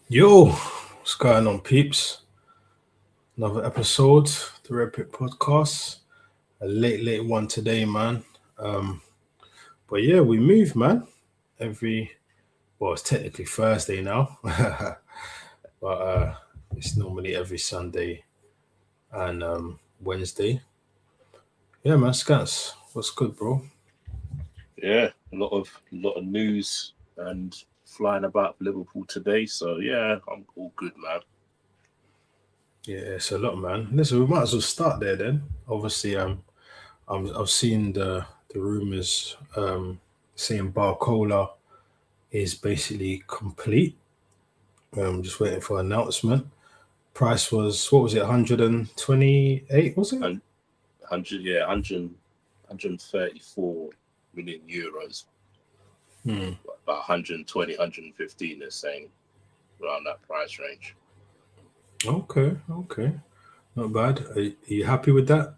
Yo, what's going on, peeps? Another episode, the Red Pit Podcast. A late one today, man. But yeah, we move, man. It's technically Thursday now, but it's normally every Sunday and Wednesday. Yeah, man, Scans, what's good, bro? Yeah, a lot of news and flying about Liverpool today. So yeah, I'm all good, man. Yeah, it's a lot, man. Listen, we might as well start there then. Obviously, I've seen the rumors saying Barcola is basically complete. Just waiting for announcement. Price was, what was it, 128, was it? 134 million euros. About 120, 115 they're saying, around that price range. Okay. Not bad. Are you happy with that?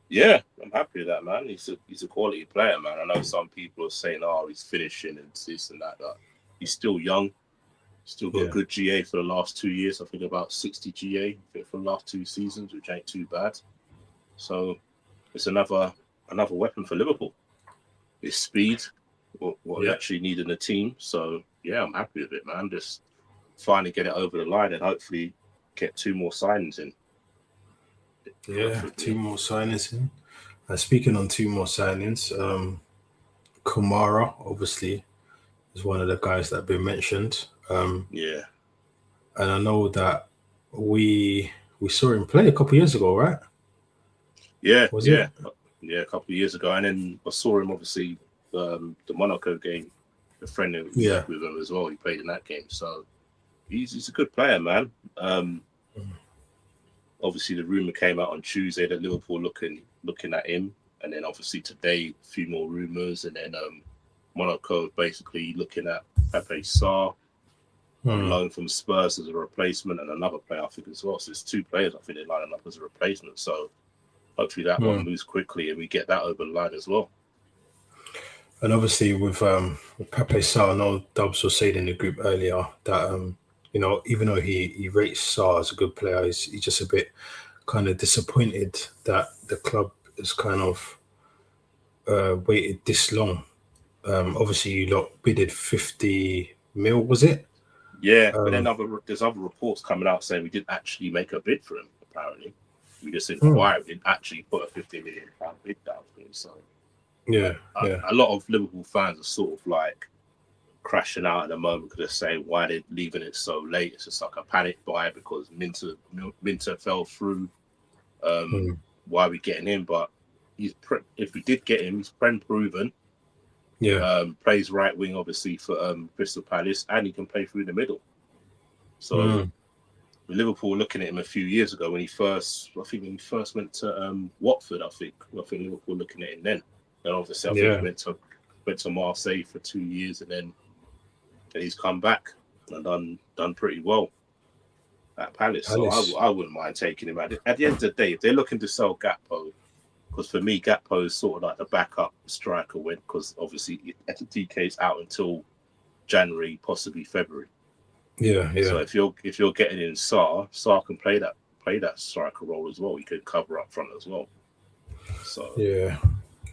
Yeah, I'm happy with that, man. He's a quality player, man. I know some people are saying, oh, he's finishing and this and that. He's still young. Still got a good GA for the last 2 years. I think about 60 GA for the last 2 seasons, which ain't too bad. So it's another weapon for Liverpool. It's speed, what we actually need in the team. So yeah, I'm happy with it, man. Just finally get it over the line and hopefully get 2 more signings in. Yeah, 2 more signings in. Speaking on 2 more signings, Kamara obviously is one of the guys that have been mentioned. Yeah. And I know that we saw him play a couple of years ago, right? Yeah, a couple of years ago. And then I saw him obviously the Monaco game, a friend with him as well. He played in that game. So he's a good player, man. Obviously the rumour came out on Tuesday that Liverpool looking at him. And then obviously today a few more rumours, and then Monaco basically looking at Pepe Sarr on loan from Spurs as a replacement, and another player I think as well. So there's 2 players I think they're lining up as a replacement. So hopefully that one moves quickly and we get that over the line as well. And obviously with Pepe Sarr, I know Dubs was saying in the group earlier that even though he rates Sarr as a good player, he's just a bit kind of disappointed that the club has kind of waited this long. Obviously you lot bidded 50 mil, was it? Yeah, but then there's other reports coming out saying we didn't actually make a bid for him, apparently. We just inquired, we didn't actually put a £50 million bid down for him. So a lot of Liverpool fans are sort of like crashing out at the moment because they're saying why they're leaving it so late. It's just like a panic buy because Minter fell through. Why are we getting him? But if we did get him, he's proven. Plays right wing obviously for Crystal Palace, and he can play through the middle. So with Liverpool looking at him a few years ago when he first went to Watford, I think Liverpool looking at him then. And obviously I think he went to Marseille for 2 years, and then he's come back and done pretty well at Palace. So I wouldn't mind taking him. At the end of the day, if they're looking to sell Gakpo, because for me, Gakpo is sort of like the backup striker because obviously DK's out until January, possibly February. Yeah. So if you're getting in Sarr can play that striker role as well. He could cover up front as well. So yeah,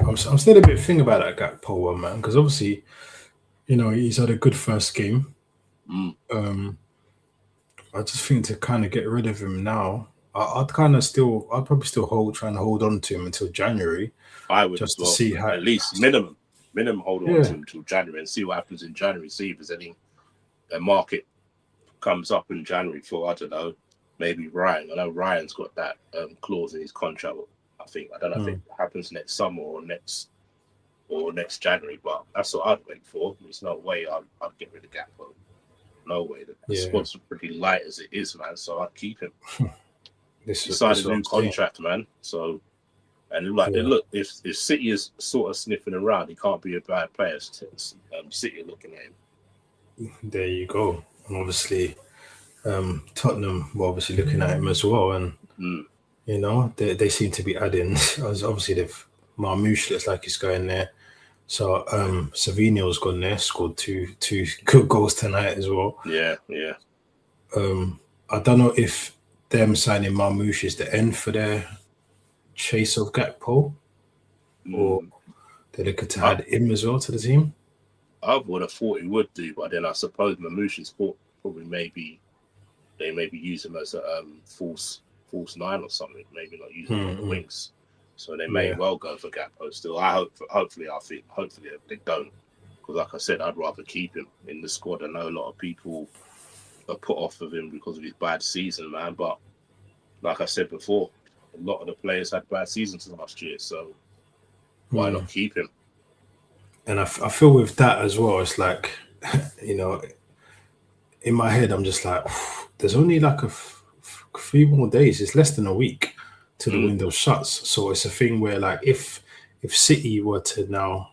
I'm still a bit thinking about that Gakpo one, man, because obviously, he's had a good first game. I just think to kind of get rid of him now, I'd probably still trying to hold on to him until January. I would just as well, to see how at least minimum hold on to him until January and see what happens in January. See if there's any market comes up in January for, I don't know, maybe Ryan. I know Ryan's got that clause in his contract. I don't know if it happens next summer or next January, but that's what I'd wait for. There's no way I'd get rid of Gakpo. No way. The squad's pretty light as it is, man. So I'd keep him. He signed a new contract, man. So, and look, if City is sort of sniffing around, he can't be a bad player. City are looking at him. There you go. And obviously, Tottenham were obviously looking at him as well, and they seem to be adding. Obviously, Marmoush looks like he's going there. So Savinho's gone there, scored two good goals tonight as well. Yeah. I don't know if them signing Marmoush is the end for their chase of Gakpo, or they're looking to add him as well to the team. I would have thought he would do, but then I suppose Mamouche's probably they maybe use him as a false nine or something. Maybe not using him on the wings, so they may well go for Gakpo still. Hopefully they don't, because like I said, I'd rather keep him in the squad. I know a lot of people are put off of him because of his bad season, man. But like I said before, a lot of the players had bad seasons last year, so why not keep him? And I feel with that as well, it's like, you know, in my head, I'm just like, there's only like a few more days. It's less than a week till the window shuts. So it's a thing where, like, if City were to now,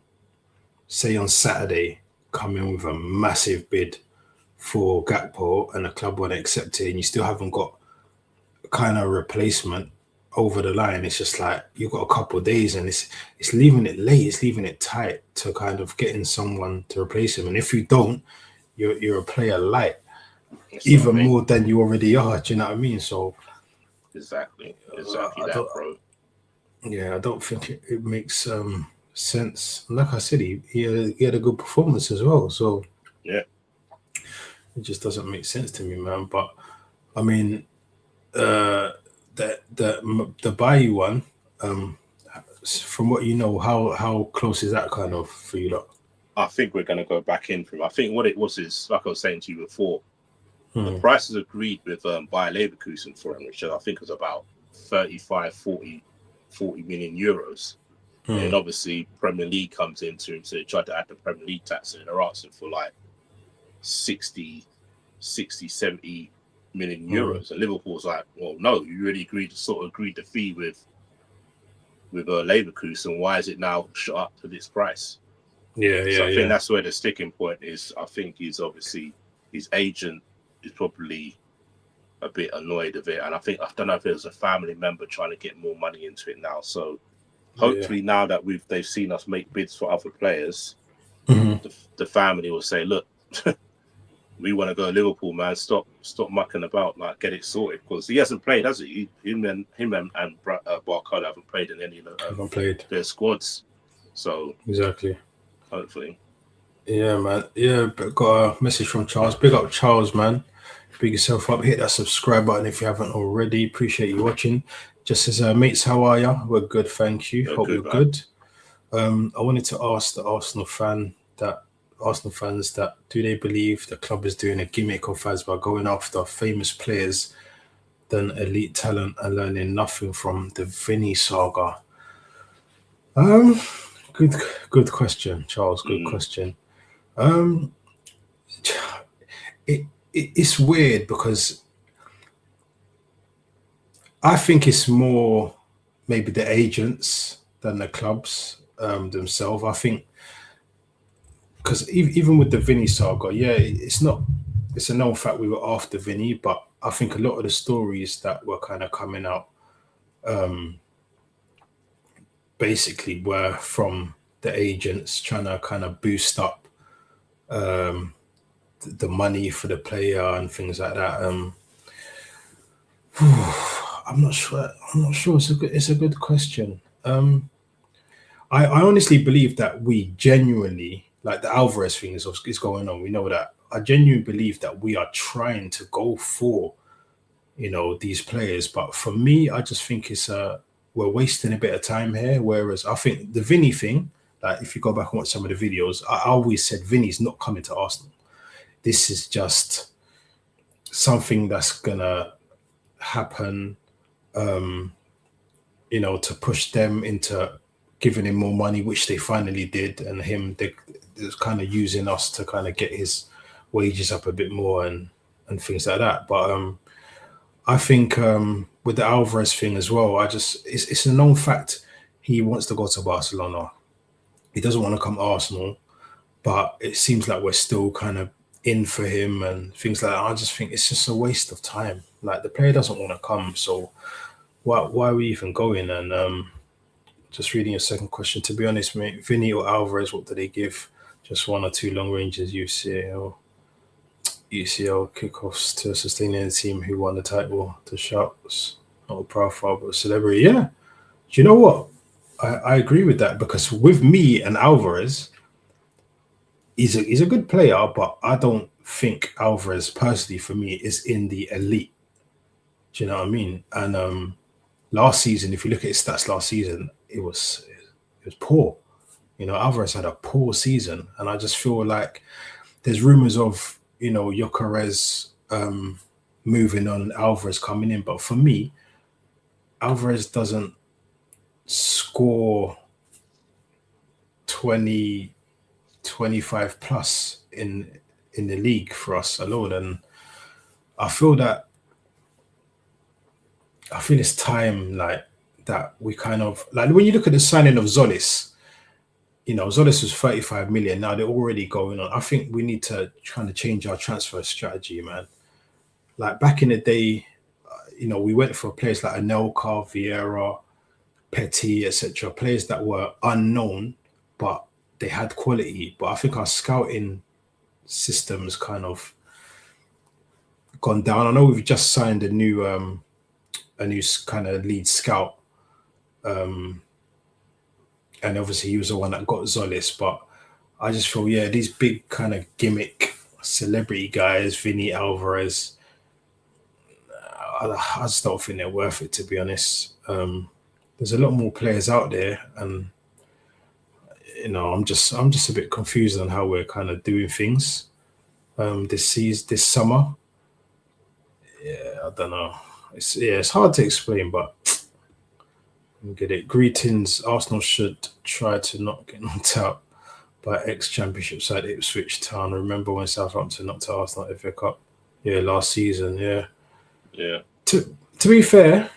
say on Saturday, come in with a massive bid for Gakpo and the club won't accept it, and you still haven't got kind of replacement over the line, it's just like you've got a couple of days, and it's leaving it late, it's leaving it tight to kind of getting someone to replace him. And if you don't, you're a player light, even more than you already are. Do you know what I mean? So exactly that, bro. Yeah, I don't think it makes sense. Like I said, he had a good performance as well. So yeah, it just doesn't make sense to me, man. But I mean, the Bayou one, from what you know, how close is that kind of for you lot? I think we're going to go back in for him. I think what it was is, like I was saying to you before, the prices agreed with Bayer Leverkusen for him, which I think was about 35, 40 million euros. And obviously Premier League comes into him, so they tried to add the Premier League tax, and they're asking for like 60, 70 million euros. And Liverpool's like, well, no, you already agreed the fee with Leverkusen. Why is it now shot up to this price? So I think that's where the sticking point is. I think he's obviously, his agent is probably a bit annoyed of it, and I don't know if it was a family member trying to get more money into it now. So hopefully now that they've seen us make bids for other players, the family will say, look, we want to go to Liverpool, man. Stop mucking about, like, get it sorted, because he hasn't played, has he? Him and Barcola haven't played in any of their squads. So exactly. Hopefully. Yeah, man. Yeah, but got a message from Charles. Big up Charles, man. Big yourself up. Hit that subscribe button if you haven't already. Appreciate you watching. Just as mates, how are you? We're good, thank you. Hope you're good. I wanted to ask the Arsenal fans that do they believe the club is doing a gimmick of fans by going after famous players than elite talent and learning nothing from the Vinny saga? Good question, Charles. Good question. It's weird because I think it's more maybe the agents than the clubs themselves. I think because even with the Vinny saga, it's a known fact we were after Vinny, but I think a lot of the stories that were kind of coming out basically were from the agents trying to kind of boost up the money for the player and things like that. I'm not sure. It's a good question. I honestly believe that we genuinely, like, the Alvarez thing is going on. We know that. I genuinely believe that we are trying to go for, these players. But for me, I just think we're wasting a bit of time here. Whereas I think the Vinny thing, like, if you go back and watch some of the videos, I always said Vinny's not coming to Arsenal. This is just something that's gonna happen, to push them into giving him more money, which they finally did, and they're kind of using us to kind of get his wages up a bit more and things like that. But I think with the Alvarez thing as well, it's a known fact he wants to go to Barcelona. He doesn't want to come to Arsenal, but it seems like we're still kind of in for him and things like that. I just think it's just a waste of time. Like, the player doesn't want to come, so why are we even going? And Just reading your second question. To be honest, mate, Vinny or Alvarez, what do they give? Just one or two long ranges UCL kickoffs to sustaining the team who won the title. The shouts, not a profile, but a celebrity. Yeah. Do you know what? I agree with that because with me and Alvarez, he's a good player, but I don't think Alvarez personally for me is in the elite. Do you know what I mean? And last season, if you look at his stats last season, it was poor. Alvarez had a poor season, and I just feel like there's rumors of Gyökeres moving on and Alvarez coming in, but for me, Alvarez doesn't score 20, 25 plus in the league for us alone, and I feel it's time like that we kind of like when you look at the signing of Zolis. Zolis was 35 million. Now they're already going on. I think we need to kind of change our transfer strategy, man. Like back in the day, we went for players like Anelka, Vieira, Petty, etc. Players that were unknown, but they had quality. But I think our scouting system's kind of gone down. I know we've just signed a new kind of lead scout. And obviously he was the one that got Zolis, but I just feel, these big kind of gimmick celebrity guys, Vinny, Alvarez, I just don't think they're worth it, to be honest. There's a lot more players out there, and I'm just a bit confused on how we're kind of doing things this summer. Yeah, I don't know. It's hard to explain, but get it. Greetings. Arsenal should try to not get knocked out by ex-championship side Ipswich Town. Remember when Southampton knocked out Arsenal FA Cup? Yeah, last season. Yeah. Yeah. To be fair,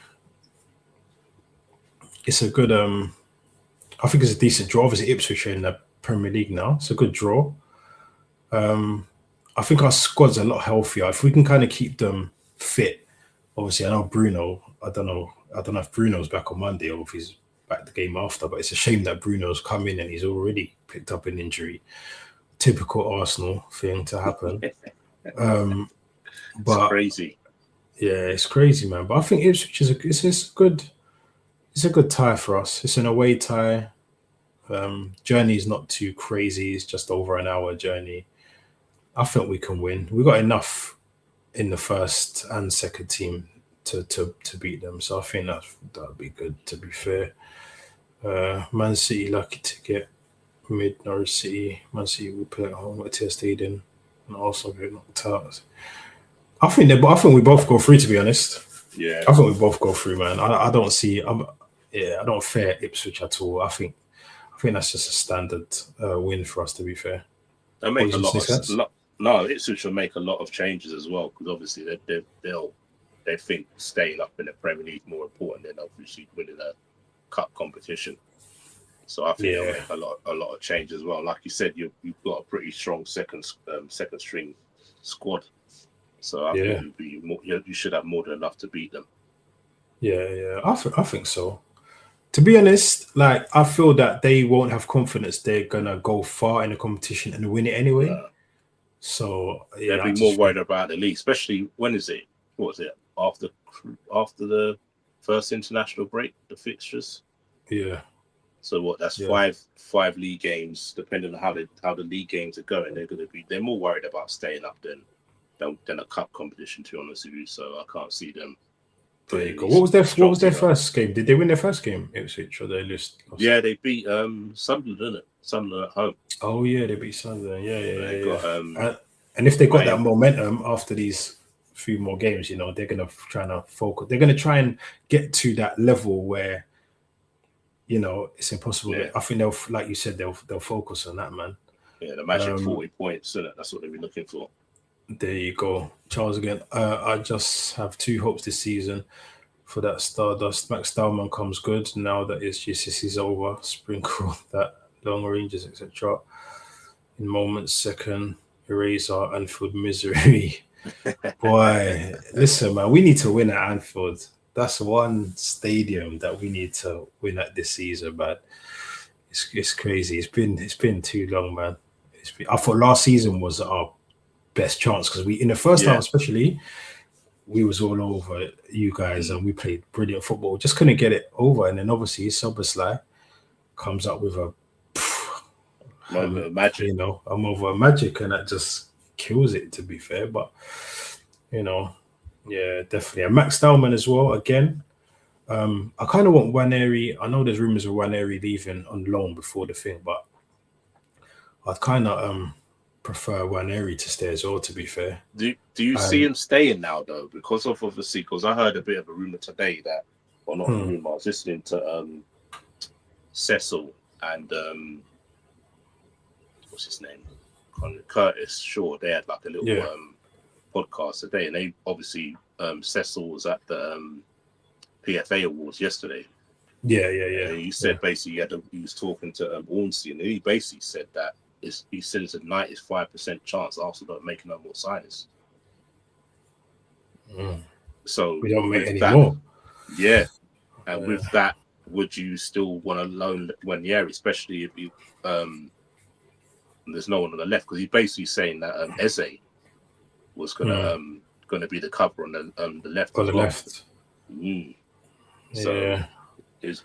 it's a good. I think it's a decent draw. Obviously, Ipswich are in the Premier League now. It's a good draw. I think our squad's a lot healthier if we can kind of keep them fit. Obviously, I know Bruno. I don't know if Bruno's back on Monday or if he's back the game after, but it's a shame that Bruno's come in and he's already picked up an injury. Typical Arsenal thing to happen. But it's crazy. Yeah, it's crazy, man. But I think Ipswich is a good tie for us. It's an away tie. Journey's not too crazy. It's just over an hour journey. I think we can win. We got enough in the first and second team to beat them. So I think that'd be good, to be fair. Man City lucky to get mid Norwich City. Man City will play at home at Stadium and also get knocked out. I think we both go through, to be honest. Yeah. I think we both go through, man. I don't see I don't fear Ipswich at all. I think that's just a standard win for us, to be fair. That makes Ipswich will make a lot of changes as well, because obviously they think staying up in the Premier League more important than obviously winning a cup competition. So I think they'll make a lot of change as well. Like you said, you've got a pretty strong second string squad. So I think you should have more than enough to beat them. Yeah, I think so. To be honest, like I feel that they won't have confidence they're gonna go far in the competition and win it anyway. So they'll be more worried about the league, especially when is it? What was it after the first international break? The fixtures. Yeah. So what? That's five league games. Depending on how the league games are going, they're more worried about staying up than a cup competition. To be honest with you, so I can't see them. There you go. What was their first game? Did they win their first game, Ipswich, or they lost? Yeah, they beat Sunderland, didn't it? Sunderland at home. Oh yeah, they beat Sunderland. Yeah. Got, and if they got that momentum after these few more games, they're gonna try to focus. They're gonna try and get to that level where, it's impossible. Yeah. I think they'll, like you said, they'll focus on that, man. Yeah, the magic 40 points, isn't it? That's what they've been looking for. There you go, Charles again. I just have two hopes this season for that Stardust. Max Stallman comes good now that his GCSE's over. Sprinkle that long ranges, etc. In moments, second, Eraser, Anfield misery. Boy, listen, man, we need to win at Anfield. That's one stadium that we need to win at this season, man. It's crazy. It's been too long, man. I thought last season was our best chance because we in the first half especially we was all over you guys and we played brilliant football. Just couldn't get it over, and then obviously Soboslai comes up with a moment of magic. You know, a moment of magic, and that just kills it. To be fair, but you know, yeah, definitely. And Max Stallman as well. Again, I kind of want Waneri. I know there's rumors of Waneri leaving on loan before the thing, but I'd kind of prefer Waneri to stay as well. To be fair, do you see him staying now though? Because I heard a bit of a rumor today that, well, not a rumor. I was listening to Cecil and what's his name, Curtis Shaw. They had like a little podcast today, and they obviously Cecil was at the PFA Awards yesterday. Yeah. And he said basically he was talking to Ornstein, and he basically said that he said it's a 95% chance Arsenal don't make no more signings. So we don't make any more. Yeah, and with that, would you still want to loan Waneri, especially if you there's no one on the left? Because he's basically saying that Eze was gonna be the cover on the left. On the left. So is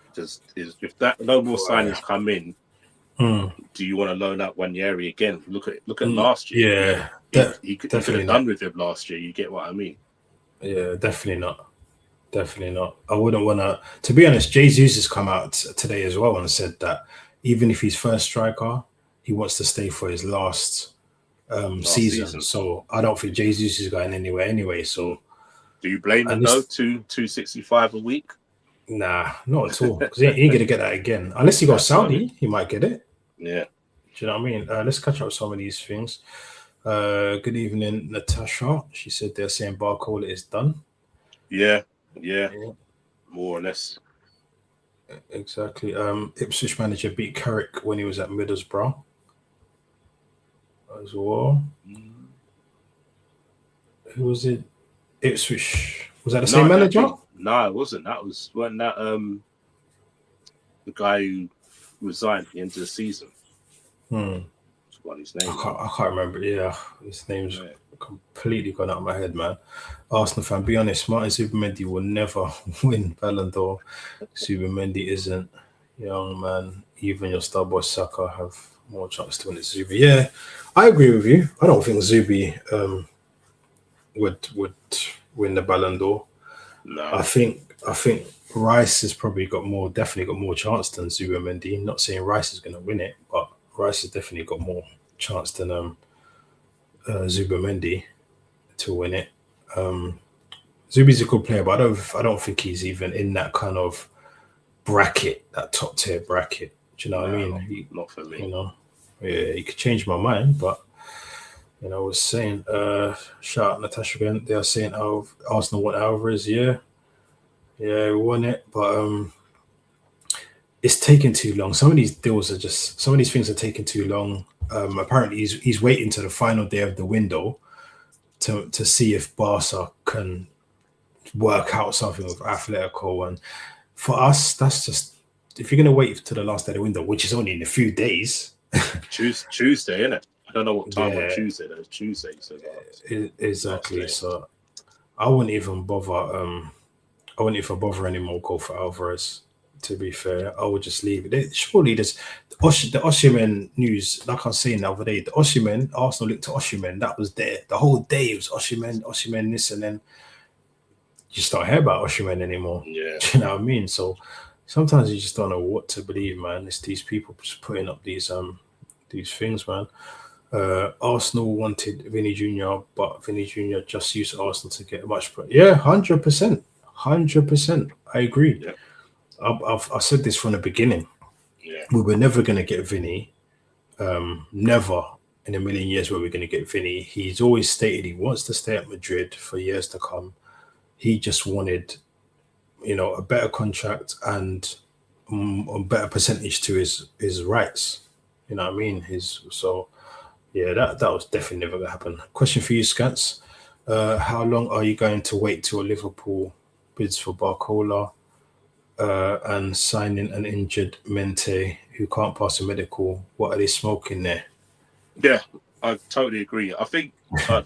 if that no more signings come in, do you want to loan out Waneri again? Look at last year. Yeah, he could have done with him last year. You get what I mean? Yeah, definitely not. Definitely not. I wouldn't want to. To be honest, Jesus has come out today as well and said that even if he's first striker, he wants to stay for his last season. So I don't think Jesus is going anywhere anyway. So do you blame him though? 265 a week? Nah, not at all. Because he ain't gonna get that again unless he goes Saudi. He might get it. Yeah. Do you know what I mean? Let's catch up with some of these things. Good evening, Natasha. She said they're saying Barcola is done. Yeah, more or less. Exactly. Ipswich manager beat Carrick when he was at Middlesbrough as well. Who was it? Ipswich. Was that the same manager? No, it wasn't. Wasn't that the guy who resigned at the end of the season? What his name? I can't remember. Yeah, his name's completely gone out of my head, man. Arsenal fan, be honest, Martin Zubimendi will never win Ballon d'Or. Zubimendi isn't young, man. Even your star boy Saka have more chance to win it. Zubi. Yeah, I agree with you. I don't think Zubi would win the Ballon d'Or. No. I think Rice has definitely got more chance than Zubimendi. Not saying Rice is going to win it, but Rice has definitely got more chance than Zubimendi to win it. Zubi's a good player, but I don't think he's even in that kind of bracket, that top tier bracket. Do you know what I mean? Not for me. You know, yeah, he could change my mind, but you know, I was saying, shout out Natasha again. They are saying Arsenal want Alvarez. Yeah, we won it, but it's taking too long. Some of these things are taking too long. Apparently, he's waiting to the final day of the window to see if Barca can work out something with Atletico. And for us, that's just, if you're going to wait to the last day of the window, which is only in a few days. Tuesday, isn't it? I don't know what time on Tuesday. That's Tuesday. So exactly. So I wouldn't even bother. Anymore. Go for Alvarez. To be fair, I would just leave it. Surely the Osimhen news, like I was saying the other day, the Osimhen, Arsenal looked to Osimhen, that was there. The whole day was Osimhen this, and then you just don't hear about Osimhen anymore. Yeah. Do you know what I mean? So sometimes you just don't know what to believe, man. It's these people just putting up these things, man. Arsenal wanted Vinny Jr., but Vinny Jr. just used Arsenal to get much. Yeah, 100%. I agree. Yeah. I've said this from the beginning. Yeah. We were never going to get Vinny. Never in a million years were we going to get Vinny. He's always stated he wants to stay at Madrid for years to come. He just wanted, a better contract and a better percentage to his rights. You know what I mean? That was definitely never going to happen. Question for you, Scats. How long are you going to wait till Liverpool bids for Barcola, and signing an injured Mente who can't pass a medical. What are they smoking there? Yeah, I totally agree. I think,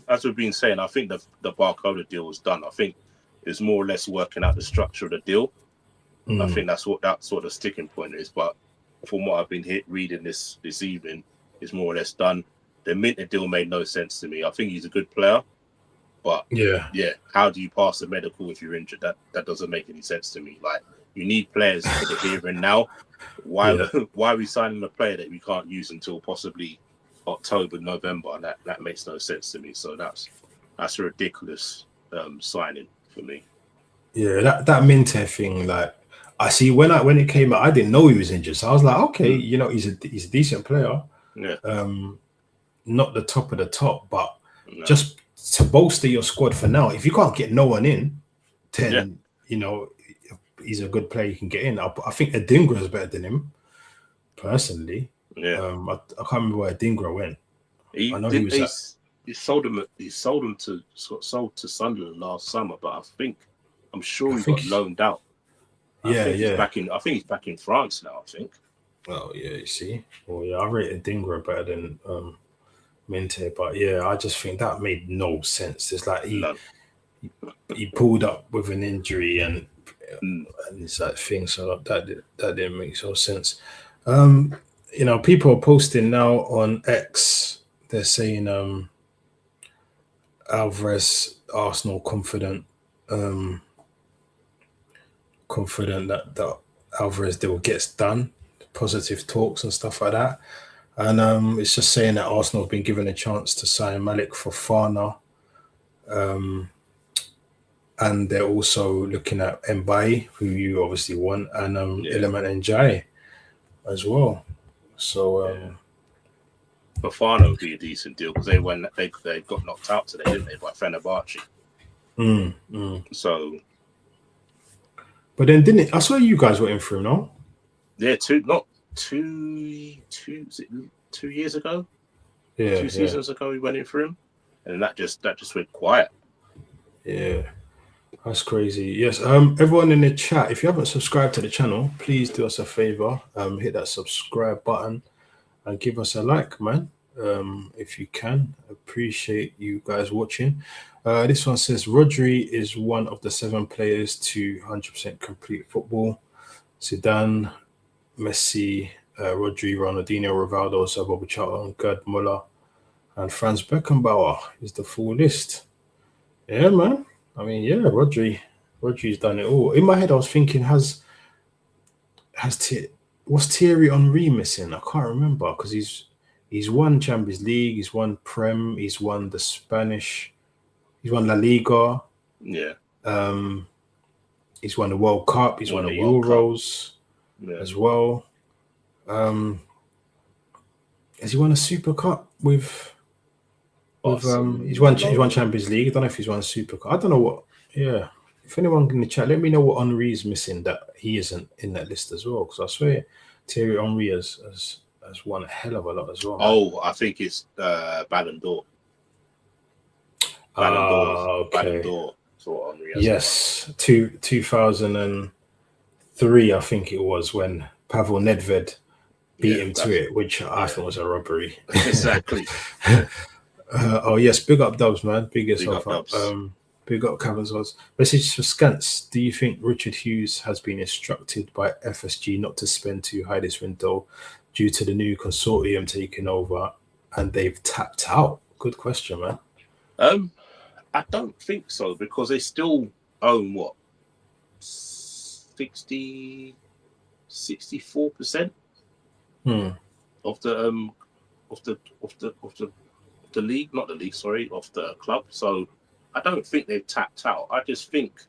as we've been saying, I think the Barcola deal was done. I think it's more or less working out the structure of the deal. I think that's what that sort of sticking point is. But from what I've been reading this evening, it's more or less done. The Minter deal made no sense to me. I think he's a good player, but yeah, how do you pass the medical if you're injured? That doesn't make any sense to me. Like, you need players for the here and now. Why are we signing a player that we can't use until possibly October, November? And that makes no sense to me. So that's a ridiculous signing for me. Yeah, that Minter thing, like, I see when it came out, I didn't know he was injured. So I was like, okay, he's a decent player. Yeah. Not the top of the top, but just to bolster your squad for now. If you can't get no one in, then he's a good player you can get in. I think Adingra is better than him, personally. Yeah. I can't remember where Adingra went. I know he was he sold him to Sunderland last summer, but I'm sure he got loaned out. I think he's back in France now, I think. Oh yeah, you see. Well, yeah, I rated Adingra better than Mente, but yeah, I just think that made no sense. It's like he pulled up with an injury and it's that thing, so that didn't make no sense. People are posting now on X. They're saying Alvarez, Arsenal confident that Alvarez deal gets done, positive talks and stuff like that. And it's just saying that Arsenal have been given a chance to sign Malik Fofana. And they're also looking at Mbaye, who you obviously want, and Iliman Ndiaye as well. So Fofana would be a decent deal because they got knocked out today, didn't they, by Fenerbahce? So, but then I saw you guys were in for him, no? Yeah, two years ago. Yeah, 2 seasons ago we went in for him, and that just went quiet. Yeah. That's crazy. Yes. Everyone in the chat, if you haven't subscribed to the channel, please do us a favor. Hit that subscribe button and give us a like, man. If you can. Appreciate you guys watching. This one says Rodri is one of the 7 players to 100% complete football. Zidane, Messi, Rodri, Ronaldinho, Rivaldo, Bob Charlton, Gerd Muller, and Franz Beckenbauer is the full list. Yeah, man. I mean, yeah, Rodri's done it all. In my head, I was thinking, was Thierry Henry missing? I can't remember because he's won Champions League, he's won Prem, he's won the Spanish, he's won La Liga. Yeah. He's won the World Cup, he's won the Euros as well. Has he won a Super Cup with? He's won Champions League. I don't know if he's won Super Cup. I don't know what. Yeah, if anyone in the chat, let me know what Henry is missing that he isn't in that list as well. Because I swear Thierry Henry has won a hell of a lot as well. Oh, I think it's Ballon d'Or. Ballon d'Or. So Henry has yes, 2003, I think it was when Pavel Nedved beat him to it, which I thought was a robbery. Exactly. Oh yes, big up Dubs, man. Big yourself up. Big up Caverns. Message for Scants. Do you think Richard Hughes has been instructed by FSG not to spend too high this window due to the new consortium taking over and they've tapped out? Good question, man. I don't think so because they still own what 64% of the league, not the league, sorry, of the club. So I don't think they've tapped out. I just think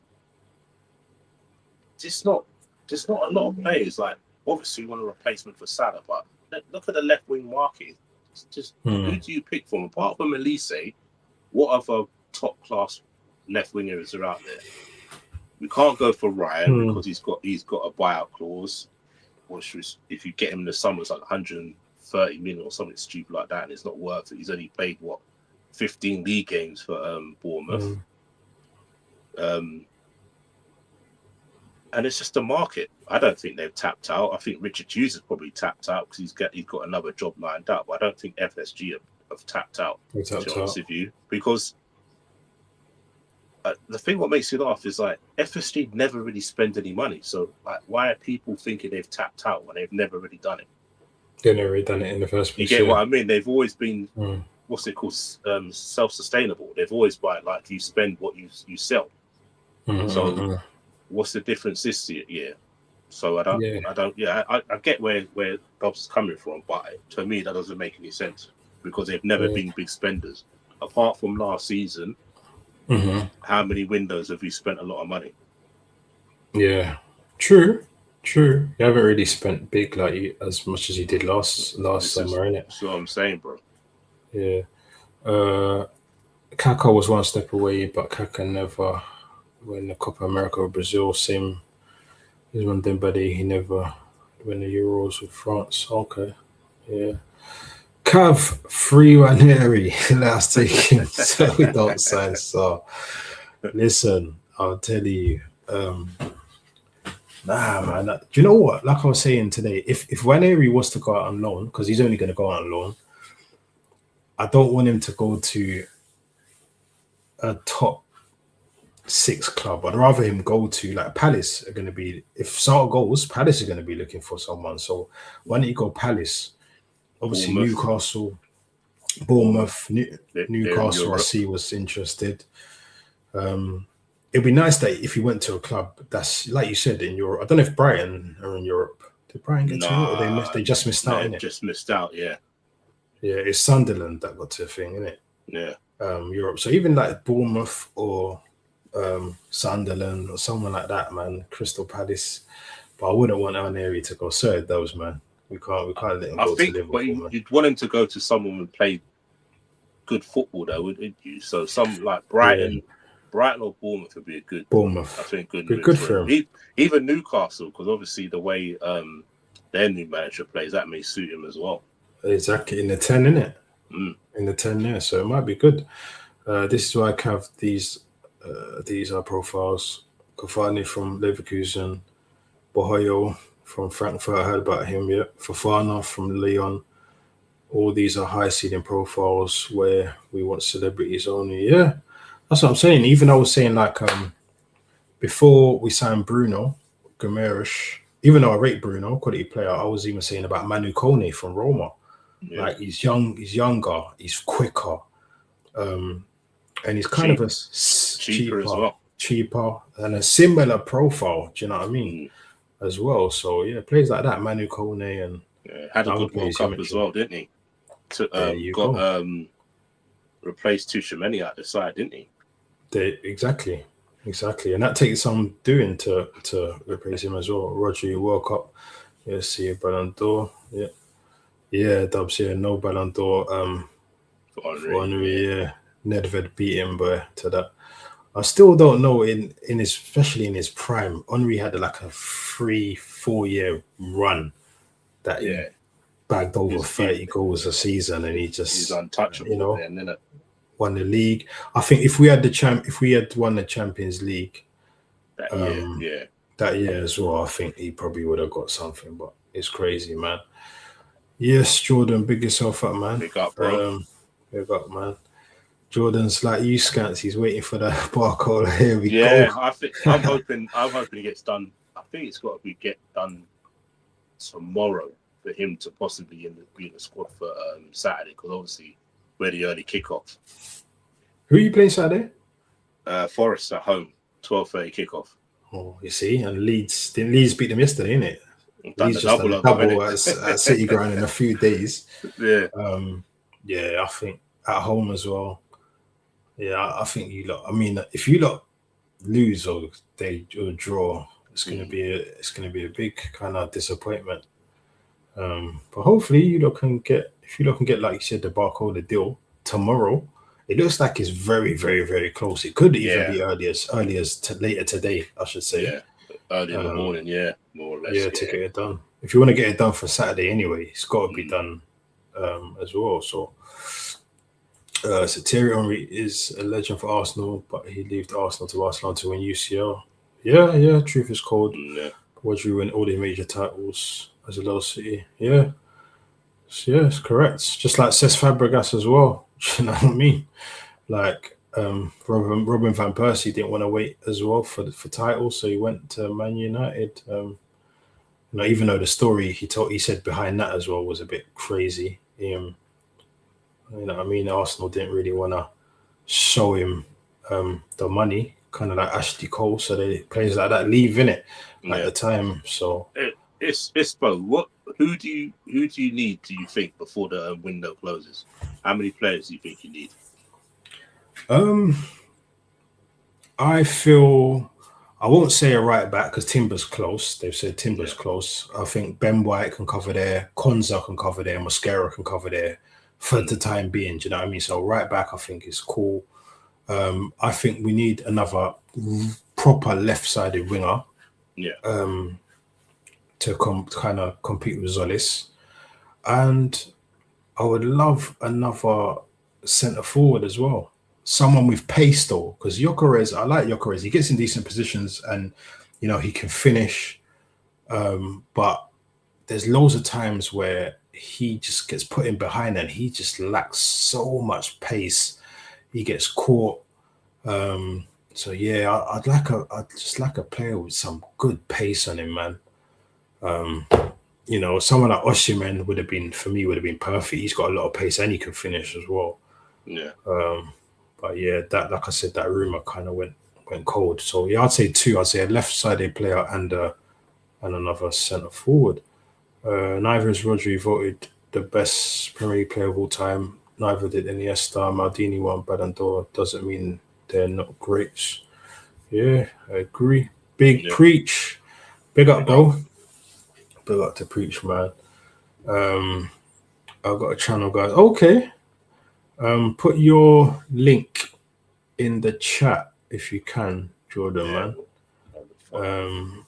just not a lot of players. Like, obviously, we want a replacement for Salah, but look at the left wing market. It's just who do you pick from? Apart from Elise, what other top class left wingers are out there? We can't go for Ryan because he's got a buyout clause, which was, if you get him in the summer, it's like 130 million or something stupid like that, and it's not worth it. He's only played 15 league games for Bournemouth. And it's just the market. I don't think they've tapped out. I think Richard Hughes has probably tapped out because he's got another job lined up. But I don't think FSG have tapped out. To be honest with you, because the thing what makes me laugh is like FSG never really spend any money. So like, why are people thinking they've tapped out when they've never really done it? They've never really done it in the first place. You get what I mean? They've always been what's it called? Self-sustainable. They've always like you spend what you sell. So what's the difference this year? So I get where Dobbs is coming from, but to me that doesn't make any sense because they've never been big spenders. Apart from last season, how many windows have you spent a lot of money? Yeah, true. You haven't really spent big like as much as you did last summer, innit? That's what I'm saying, bro. Yeah. Kaká was one step away, but Kaká never win the Copa America with Brazil. Same as when Dembele, he never win the Euros with France. Okay. Yeah. Cav free Ranieri last week, so we don't sign. So listen, I'll tell you. Nah, man. Do you know what? Like I was saying today, if Ranieri was to go out on loan, because he's only going to go out on loan, I don't want him to go to a top 6 club. I'd rather him go to like Palace. Are going to be, if Sarr goes, Palace are going to be looking for someone. So why don't you go Palace? Obviously, Bournemouth. Newcastle, Bournemouth, Newcastle. I see was interested. It'd be nice that if he went to a club that's like you said in Europe. I don't know if Brighton are in Europe. Did Brighton get to Europe? Or they just missed out. Innit? Just missed out. Yeah. Yeah, it's Sunderland that got to a thing, isn't it? Yeah. Europe. So even like Bournemouth or Sunderland or someone like that, man. Crystal Palace. But I wouldn't want Ranieri to go third. Those man. We can't let him go to Liverpool. I think you'd want him to go to someone who played good football, though, wouldn't you? So some like Brighton or Bournemouth would be a good. Bournemouth, I think good for him. Even Newcastle, because obviously the way their new manager plays, that may suit him as well. Exactly in the 10, innit? In the 10, yeah. So it might be good. This is why I have these are profiles. Cavani from Leverkusen, Bohoyo from Frankfurt, I heard about him yet. Fofana from Lyon. All these are high ceiling profiles where we want celebrities only. Yeah, that's what I'm saying. Even I was saying like before we signed Bruno Guimaraes, even though I rate Bruno, quality player, I was even saying about Manu Kone from Roma. Yeah. Like he's younger, he's quicker, and he's kind of a cheaper as well. Cheaper and a similar profile. Do you know what I mean? As well, so yeah, plays like that, Manu Kone, and had a good World Cup as well, didn't he? Replaced Tuchemeni at the side, didn't he? Exactly, and that takes some doing to replace him as well. Rodri World Cup, see a Ballon d'Or, yeah, Dubs, no Ballon d'Or. For Henry, Nedved beat him, but to that. I still don't know especially in his prime, Henry had like a 3-4 year run that he bagged over 30 goals a season, and he's untouchable. Won the league. I think if we had won the Champions League that year as well, I think he probably would have got something. But it's crazy, man. Yes, Jordan, big yourself up, man. Big up, bro. Big up, man. Jordan's like you, Scants. He's waiting for the Barcola. Here we go. Yeah, I'm hoping it gets done. I think it's got to get done tomorrow for him to possibly be in the squad for Saturday, because obviously we're the early kickoff. Who are you playing Saturday? Forest at home, 12:30 kickoff. Oh, you see, and Leeds beat them yesterday, innit? Leeds just done a double at City Ground in a few days. Yeah. I think at home as well. Yeah, I think you lot. I mean, if you lot lose or draw, it's gonna be a big kind of disappointment. But hopefully you lot can get like you said the Barcola deal tomorrow. It looks like it's very, very, very close. It could even be early as later today, I should say. Yeah, early in the morning. Yeah, more or less. Yeah, to get it done. If you want to get it done for Saturday anyway, it's got to be done as well. So Thierry Henry is a legend for Arsenal, but he left Arsenal to Barcelona to win UCL. Yeah. Truth is cold. Yeah. Rodri win all the major titles as a little city. Yeah. It's correct. Just like Cesc Fabregas as well. You know what I mean? Like Robin van Persie didn't want to wait as well for titles, so he went to Man United. Even though the story he said behind that as well was a bit crazy. Arsenal didn't really want to show him the money, kind of like Ashley Cole. So they players like that leave in it at the time. So it's Bo. Who do you need? Do you think before the window closes? How many players do you think you need? I feel I won't say a right back because Timber's close. They've said Timber's close. I think Ben White can cover there, Konza can cover there, Mosquera can cover there for the time being. Do you know what I mean? So right back, I think is cool. I think we need another proper left-sided winger. To kind of compete with Zolis, and I would love another centre forward as well. Someone with pace though, because Gyökeres, I like Gyökeres. He gets in decent positions and he can finish. But there's loads of times where he just gets put in behind and he just lacks so much pace. He gets caught. So yeah, I'd just like a player with some good pace on him, man. Someone like Osimhen would have been perfect. He's got a lot of pace and he can finish as well. Yeah. But yeah, that like I said, that rumor kind of went cold. So yeah, I'd say two. I'd say a left-sided player and another centre forward. Neither is Rodri voted the best Premier League player of all time. Neither did Iniesta. Maldini won Ballon d'Or. Doesn't mean they're not greats. Yeah, I agree. Big preach. Big up, bro. Big up to preach, man. I've got a channel, guys. Okay. Put your link in the chat if you can, Jordan, man.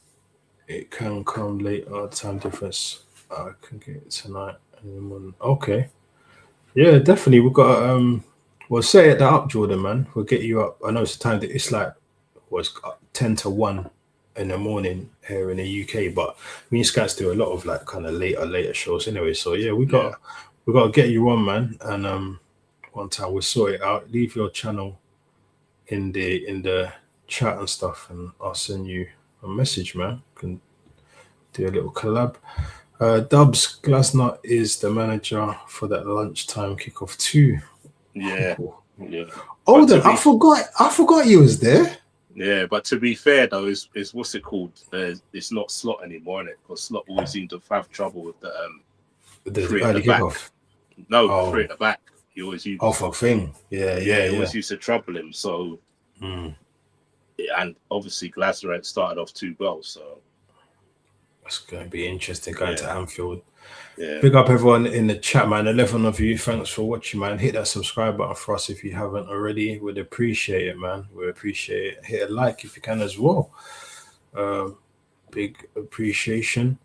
It can come later. Time difference. I can get it tonight. Okay. Yeah, definitely. We've got we'll set that up, Jordan, man. We'll get you up. I know it's time that it's like 10 to 1 in the morning here in the UK, but we used to do a lot of like kind of later shows anyway. So yeah, we got to get you on, man. And one time we'll sort it out. Leave your channel in the chat and stuff, and I'll send you a message, man. Can do a little collab. Dubs Glasner is the manager for that lunchtime kickoff too. Yeah. Oh, then I forgot you was there. Yeah, but to be fair though, is what's it called? It's not Slot anymore, is it? Because Slot always seemed to have trouble with the early kickoff. No, three at the back. He always used. Oh, for thing. Yeah. He always used to trouble him. So, and obviously Glasner had started off 2 goals. So it's going to be interesting going to Anfield. Yeah. Big up everyone in the chat, man. 11 of you. Thanks for watching, man. Hit that subscribe button for us if you haven't already. We'd appreciate it, man. We appreciate it. Hit a like if you can as well. Big appreciation.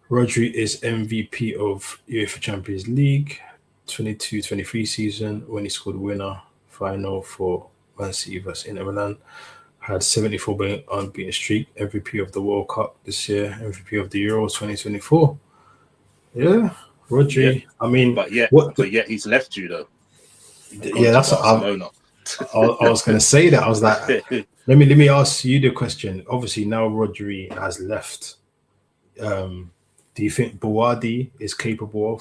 Rodri is MVP of UEFA Champions League 22-23 season when he scored winner final for Man City vs Inter Milan. Had 74 unbeaten streak. MVP of the World Cup this year. MVP of the Euros 2024. Yeah, Rodri. Yeah. I mean, but yet he's left you though. That's what I was going to say. That I was like, let me ask you the question. Obviously, now Rodri has left. Do you think Boadi is capable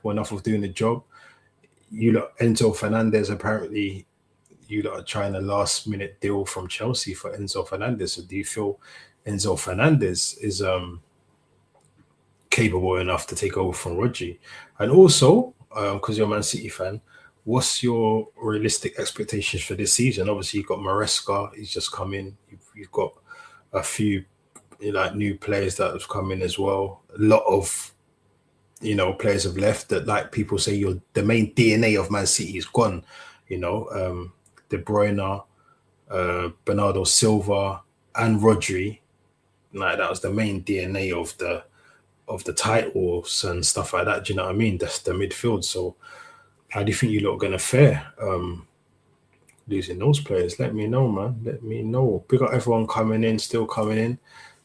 enough of doing the job? Enzo Fernandez, apparently, are trying a last-minute deal from Chelsea for Enzo Fernandez. So do you feel Enzo Fernandez is capable enough to take over from Rodri? And also, because you're a Man City fan, what's your realistic expectations for this season? Obviously, you've got Maresca, he's just come in. You've got a few new players that have come in as well. A lot of players have left that, like, people say the main DNA of Man City is gone. De Bruyne, Bernardo Silva, and Rodri. Like, that was the main DNA of the titles and stuff like that. Do you know what I mean? That's the midfield. So how do you think you lot are going to fare losing those players. Let me know, man. Let me know. Big up everyone coming in, still coming in.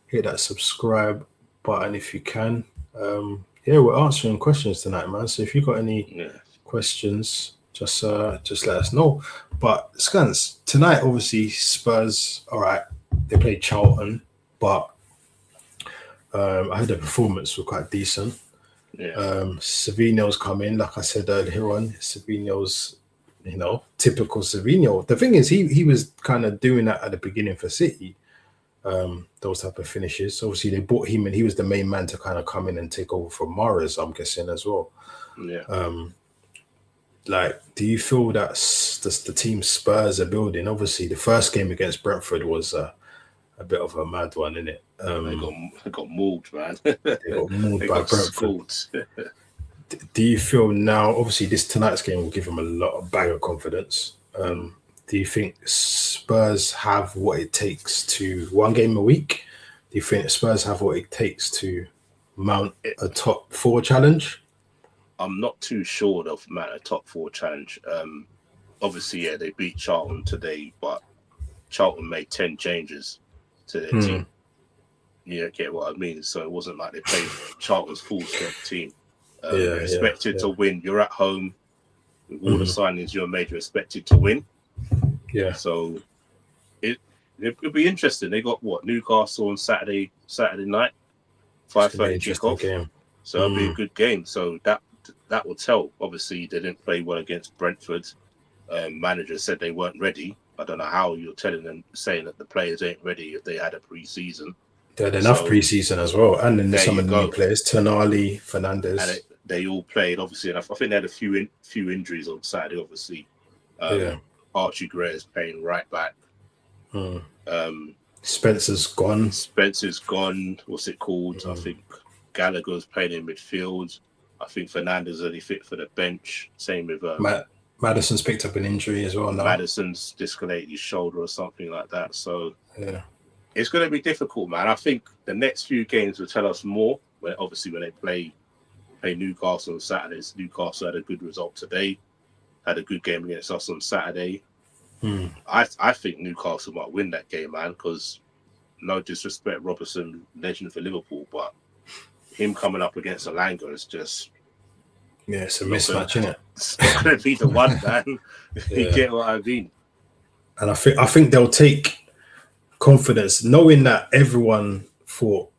Hit that subscribe button if you can. We're answering questions tonight, man. So if you got any questions, just let us know. But Scans, tonight, obviously Spurs. All right, they played Charlton, but I heard the performance was quite decent. Savinho's coming, like I said earlier on. Savinho's, typical Savinho. The thing is, he was kind of doing that at the beginning for City. Those type of finishes. Obviously, they brought him in. He was the main man to kind of come in and take over from Mahrez, I'm guessing, as well. Do you feel that the team Spurs are building? Obviously, the first game against Brentford was a bit of a mad one, innit? They got mauled, man. They got mauled by Brentford. Schooled. Do you feel now, obviously, tonight's game will give them a lot of bang of confidence. Do you think Spurs have what it takes to one game a week? Do you think Spurs have what it takes to mount a top 4 challenge? I'm not too sure of mount a top 4 challenge. Obviously, they beat Charlton today, but Charlton made 10 changes to their team. You get what I mean? So it wasn't like they played Charlton's full strength team. You're expected to win. You're at home. With all the signings you made, you're expected to win. Yeah. So it'll be interesting. They got Newcastle on Saturday night, 5:30 kickoff. Game. So it'll be a good game. So that will tell. Obviously, they didn't play well against Brentford. Manager said they weren't ready. I don't know how you're saying that the players ain't ready if they had a pre-season. They had enough pre-season as well, and then there's some of the new players, Tonali, Fernandes, and they all played obviously. And I think they had a few injuries on Saturday. Obviously, Archie Gray is playing right back. Spencer's gone. What's it called? I think Gallagher's playing in midfield. I think Fernandes only fit for the bench. Same with Maddison's picked up an injury as well now. Maddison's dislocated his shoulder or something like that. So it's going to be difficult, man. I think the next few games will tell us more. When they play Newcastle on Saturdays. Newcastle had a good result today. Had a good game against us on Saturday. I think Newcastle might win that game, man, because no disrespect, Robertson, legend for Liverpool, but him coming up against Alanga is just... Yeah, it's a mismatch, isn't it? It's not going to be the one, man. You get what I mean? And I think they'll take confidence, knowing that everyone thought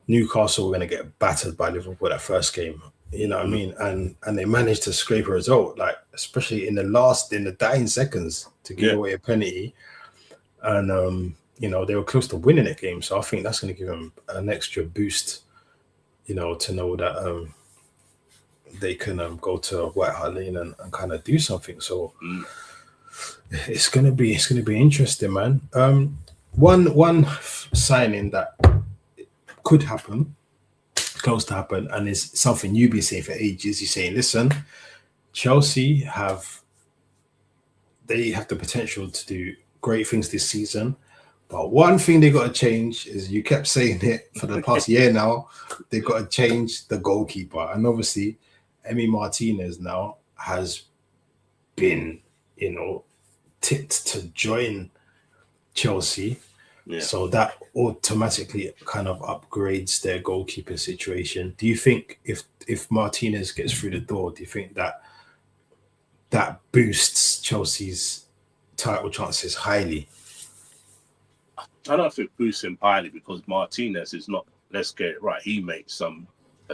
Newcastle were going to get battered by Liverpool that first game. You know what I mean? And they managed to scrape a result, like especially in the dying seconds to give away a penalty. And they were close to winning that game. So I think that's going to give them an extra boost, to know that they can go to White Hart Lane and kind of do something. So it's gonna be interesting, man. One signing that could happen, close to happen, and is something you've been saying for ages. You're saying, listen, Chelsea have the potential to do great things this season. But one thing they got to change is, you kept saying it for the past year now, they've got to change the goalkeeper. And obviously, Emi Martinez now has been, tipped to join Chelsea. Yeah. So that automatically kind of upgrades their goalkeeper situation. Do you think if Martinez gets through the door, do you think that boosts Chelsea's title chances highly? I don't know if it boosts him highly, because Martinez is not, let's get it right, he makes a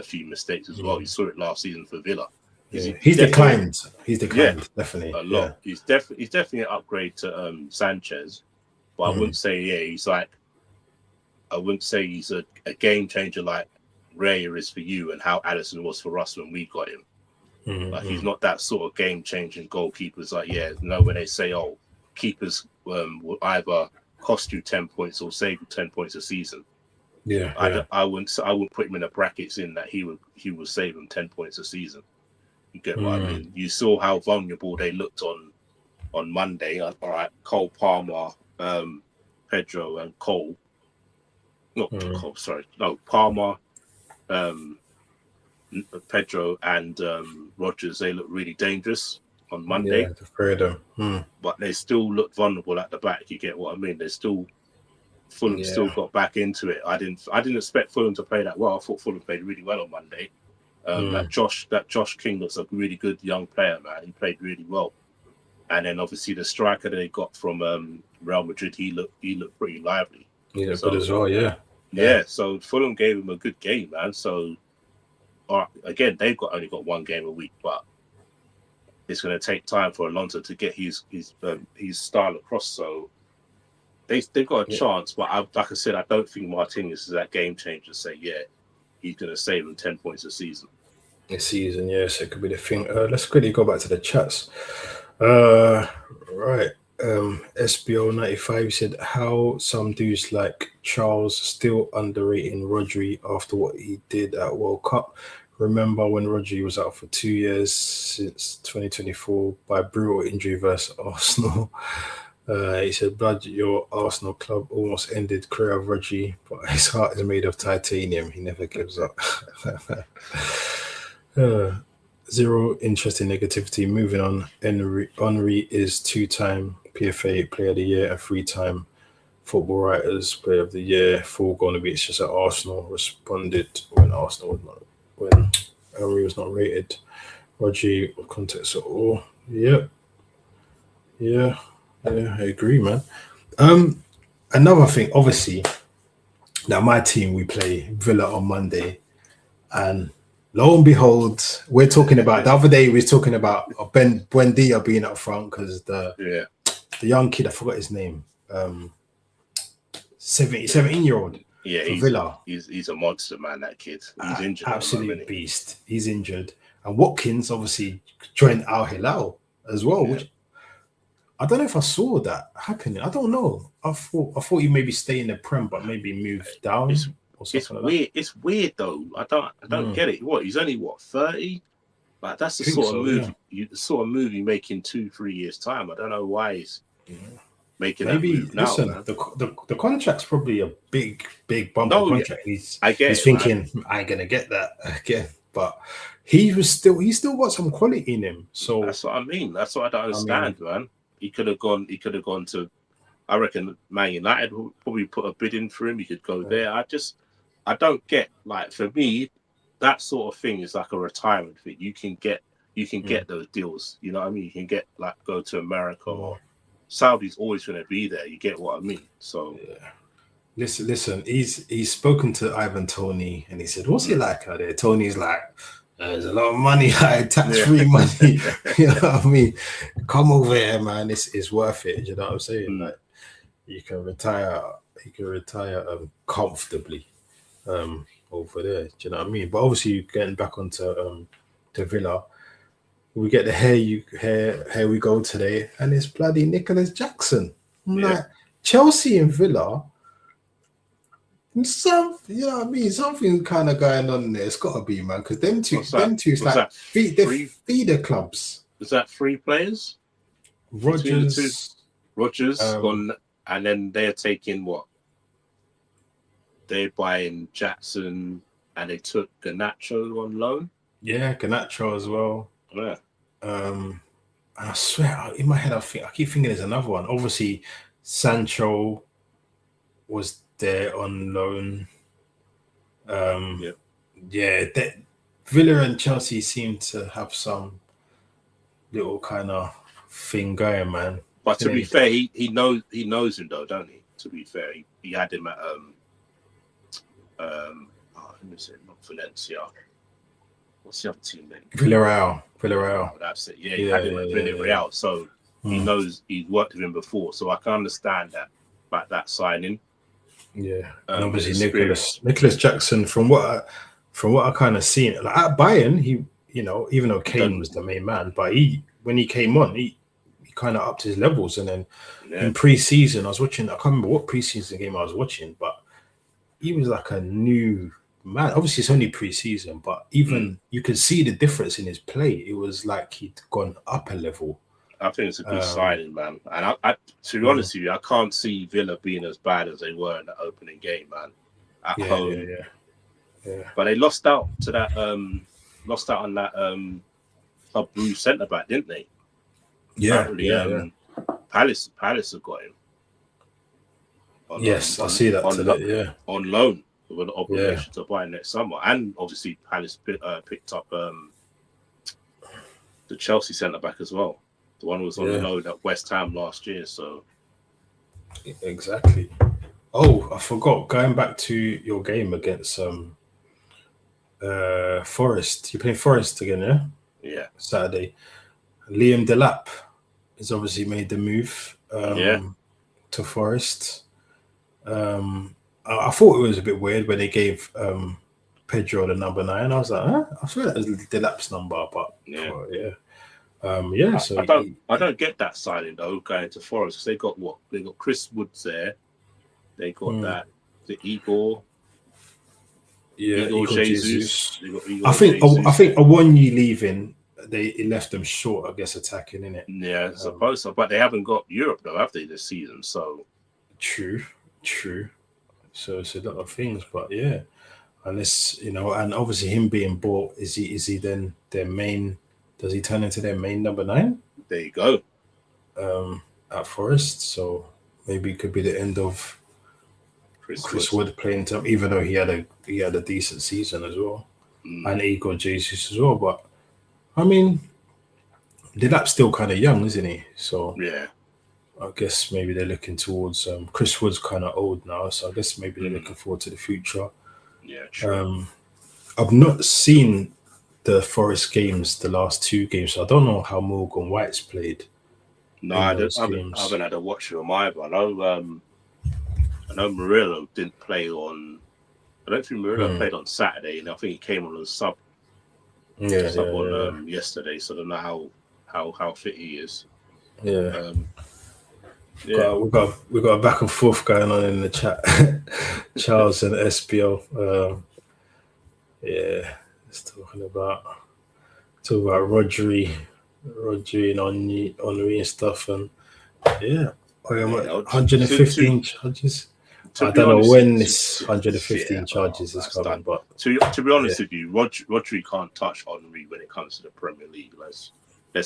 few mistakes as well. You saw it last season for Villa. He's declined. Definitely. A lot. Yeah. He's definitely an upgrade to Sanchez. But I wouldn't say he's like, I wouldn't say he's a game changer like Raya is for you and how Alisson was for us when we got him. He's not that sort of game changing goalkeepers. When they say, keepers will either cost you 10 points or save you 10 points a season. I wouldn't put him in the brackets in that he would save him 10 points a season. You get what I mean? You saw how vulnerable they looked on Monday. All right, Cole Palmer, Pedro and Cole. Cole, sorry. No, Palmer, Pedro and Rodgers, they look really dangerous. on Monday. Yeah, the three of them. But they still look vulnerable at the back. You get what I mean? Fulham still got back into it. I didn't expect Fulham to play that well. I thought Fulham played really well on Monday. That Josh King looks a really good young player, man. He played really well. And then obviously the striker that they got from Real Madrid, he looked pretty lively. He looked good as well, yeah. So Fulham gave him a good game, man. So again, they've only got one game a week, but it's going to take time for Alonso to get his style across. So they've got a chance, but like I said, I don't think Martinez is that game changer. Say, he's going to save them 10 points a season. Yes, it could be the thing. Let's quickly go back to the chats. Right. SBO95 said, how some dudes like Charles still underrating Rodri after what he did at World Cup. Remember when Rodri was out for 2 years since 2024 by brutal injury versus Arsenal. He said, blood, your Arsenal club almost ended career of Rodri, but his heart is made of titanium. He never gives up. Zero interest in negativity. Moving on. Henry is 2-time PFA Player of the Year and 3-time Football Writers Player of the Year. Full going to be. It's just that Arsenal responded when Henry was not rated. Rodri, context at all. Yeah, I agree, man. Another thing, obviously, now my team, we play Villa on Monday, and lo and behold, we're talking about the other day. We were talking about Buendia being up front because the young kid, I forgot his name, 17-year-old. Yeah, for Villa. He's a monster, man. That kid, he's injured. Absolute beast. He's injured, and Watkins obviously joined Al Hilal as well, which I don't know if I saw that happening. I don't know. I thought he maybe stay in the Prem, but maybe move down. It's weird. It's weird though. I don't get it. What, he's only 30? Like that's the sort of move the sort of move you make in 2-3 years time. I don't know why he's making that move now. Listen, the contract's probably a big bump contract. He's thinking, man, I ain't gonna get that again. But he still got some quality in him. So that's what I mean. That's what I don't understand, man. He could have gone to, I reckon, Man United would probably put a bid in for him. He could go there. I don't get, like, for me, that sort of thing is like a retirement thing. You can get those deals. You know what I mean? You can get, like, go to America or Saudi's always going to be there. You get what I mean? So listen. He's spoken to Ivan Toney and he said, "What's he like out there?" Tony's like, "There's a lot of money, like tax-free money." You know what I mean? Come over here, man. It's worth it. You know what I'm saying? Like, you can retire comfortably over there. Do you know what I mean? But obviously, getting back onto to Villa, we get the here we go today, and it's bloody Nicholas Jackson. Like Chelsea and Villa. You know what I mean? Something kind of going on there. It's got to be, man, because them two like feeder clubs. Is that 3 players? Rodgers gone, and then they're taking what? They're buying Jackson, and they took Garnacho on loan. Yeah, Garnacho as well. Yeah. And I swear, in my head, I keep thinking there's another one. Obviously, Sancho was there on loan. Villa and Chelsea seem to have some little kind of thing going, man. But to be fair, he knows him though, don't he? To be fair, he had him at let me say, not Valencia. What's the other team name? Villarreal. Oh, that's it. Yeah, he had him at Villarreal, so he knows he's worked with him before. So I can understand that about that signing. Yeah, and obviously Nicholas Jackson. From what I kind of seen, like at Bayern, he, you know, even though Kane was the main man, but when he came on, he kind of upped his levels. And then in pre-season, I was watching. I can't remember what pre-season game I was watching, but he was like a new man. Obviously, it's only pre-season, but even you could see the difference in his play. It was like he'd gone up a level. I think it's a good signing, man. And I to be honest with you, I can't see Villa being as bad as they were in the opening game, man. At home. Yeah. But they lost out on that Club Brugge centre back, didn't they? Apparently, Palace have got him. I see that today. On loan with an obligation to buy next summer, and obviously Palace picked up the Chelsea centre back as well. The one who was on loan at West Ham last year. So exactly. Oh, I forgot. Going back to your game against Forest. You playing Forest again, yeah? Yeah. Saturday. Liam Delap has obviously made the move to Forest. I thought it was a bit weird when they gave Pedro the number 9. I was like, huh? I swear that was Delap's number, but I don't get that signing though. Going to Forest because they got what? They got Chris Woods there. They got the Igor. Yeah, Igor Jesus. I think Awonyi leaving, it left them short, I guess, attacking, innit? Yeah, I suppose so. But they haven't got Europe though, have they, this season? So true. So it's a lot of things, but unless and obviously him being bought, is he then their main? Does he turn into their main number 9? There you go. At Forest, so maybe it could be the end of Chris Wood playing time, even though he had a decent season as well, and Igor Jesus as well. But I mean, Delap's still kind of young, isn't he? So I guess maybe they're looking towards Chris Wood's kind of old now, so I guess maybe they're looking forward to the future. Yeah, true. I've not seen the Forest games, the last 2 games, so I don't know how Morgan White's played. No, I haven't had a watch of him either. I know Murillo didn't play on. I don't think Murillo played on Saturday, and I think he came on as sub. Yesterday, so I don't know how fit he is. Yeah. We've got a back and forth going on in the chat. Charles and SBO. It's talking about Rodri and Henry and stuff, and 115 charges. I don't know when this 115 charges is coming, done. But to be honest with you, Rodri can't touch Henry when it comes to the Premier League. Let's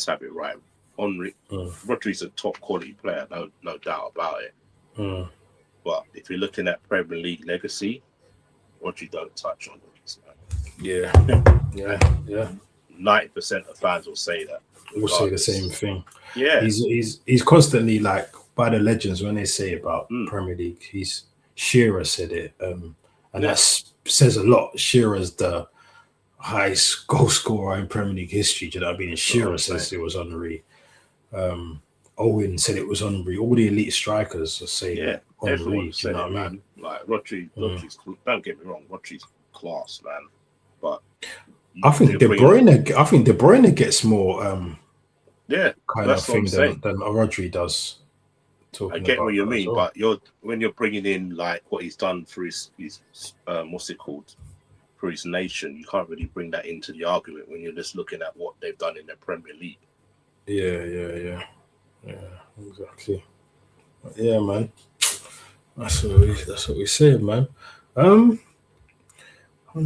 have it right. Rodri's a top quality player, no doubt about it. But if you're looking at Premier League legacy, Rodri don't touch Henry. Yeah. 90% of fans will say that. Will say the same thing. Yeah, he's constantly like by the legends when they say about Premier League. Shearer said it, and that says a lot. Shearer's the highest goal scorer in Premier League history. Do you know what I mean? And Shearer says it was Henry. Owen said it was Henry. All the elite strikers are saying Henry. You know what I mean? Like Rodri's. Don't get me wrong, Rodri's class, man. But I think De Bruyne gets more kind of thing than Rodri does. I get what you mean, but when you're bringing in like what he's done for his what's it called, for his nation, you can't really bring that into the argument when you're just looking at what they've done in the Premier League. Yeah, exactly. Yeah, man. That's what we said, man. I'm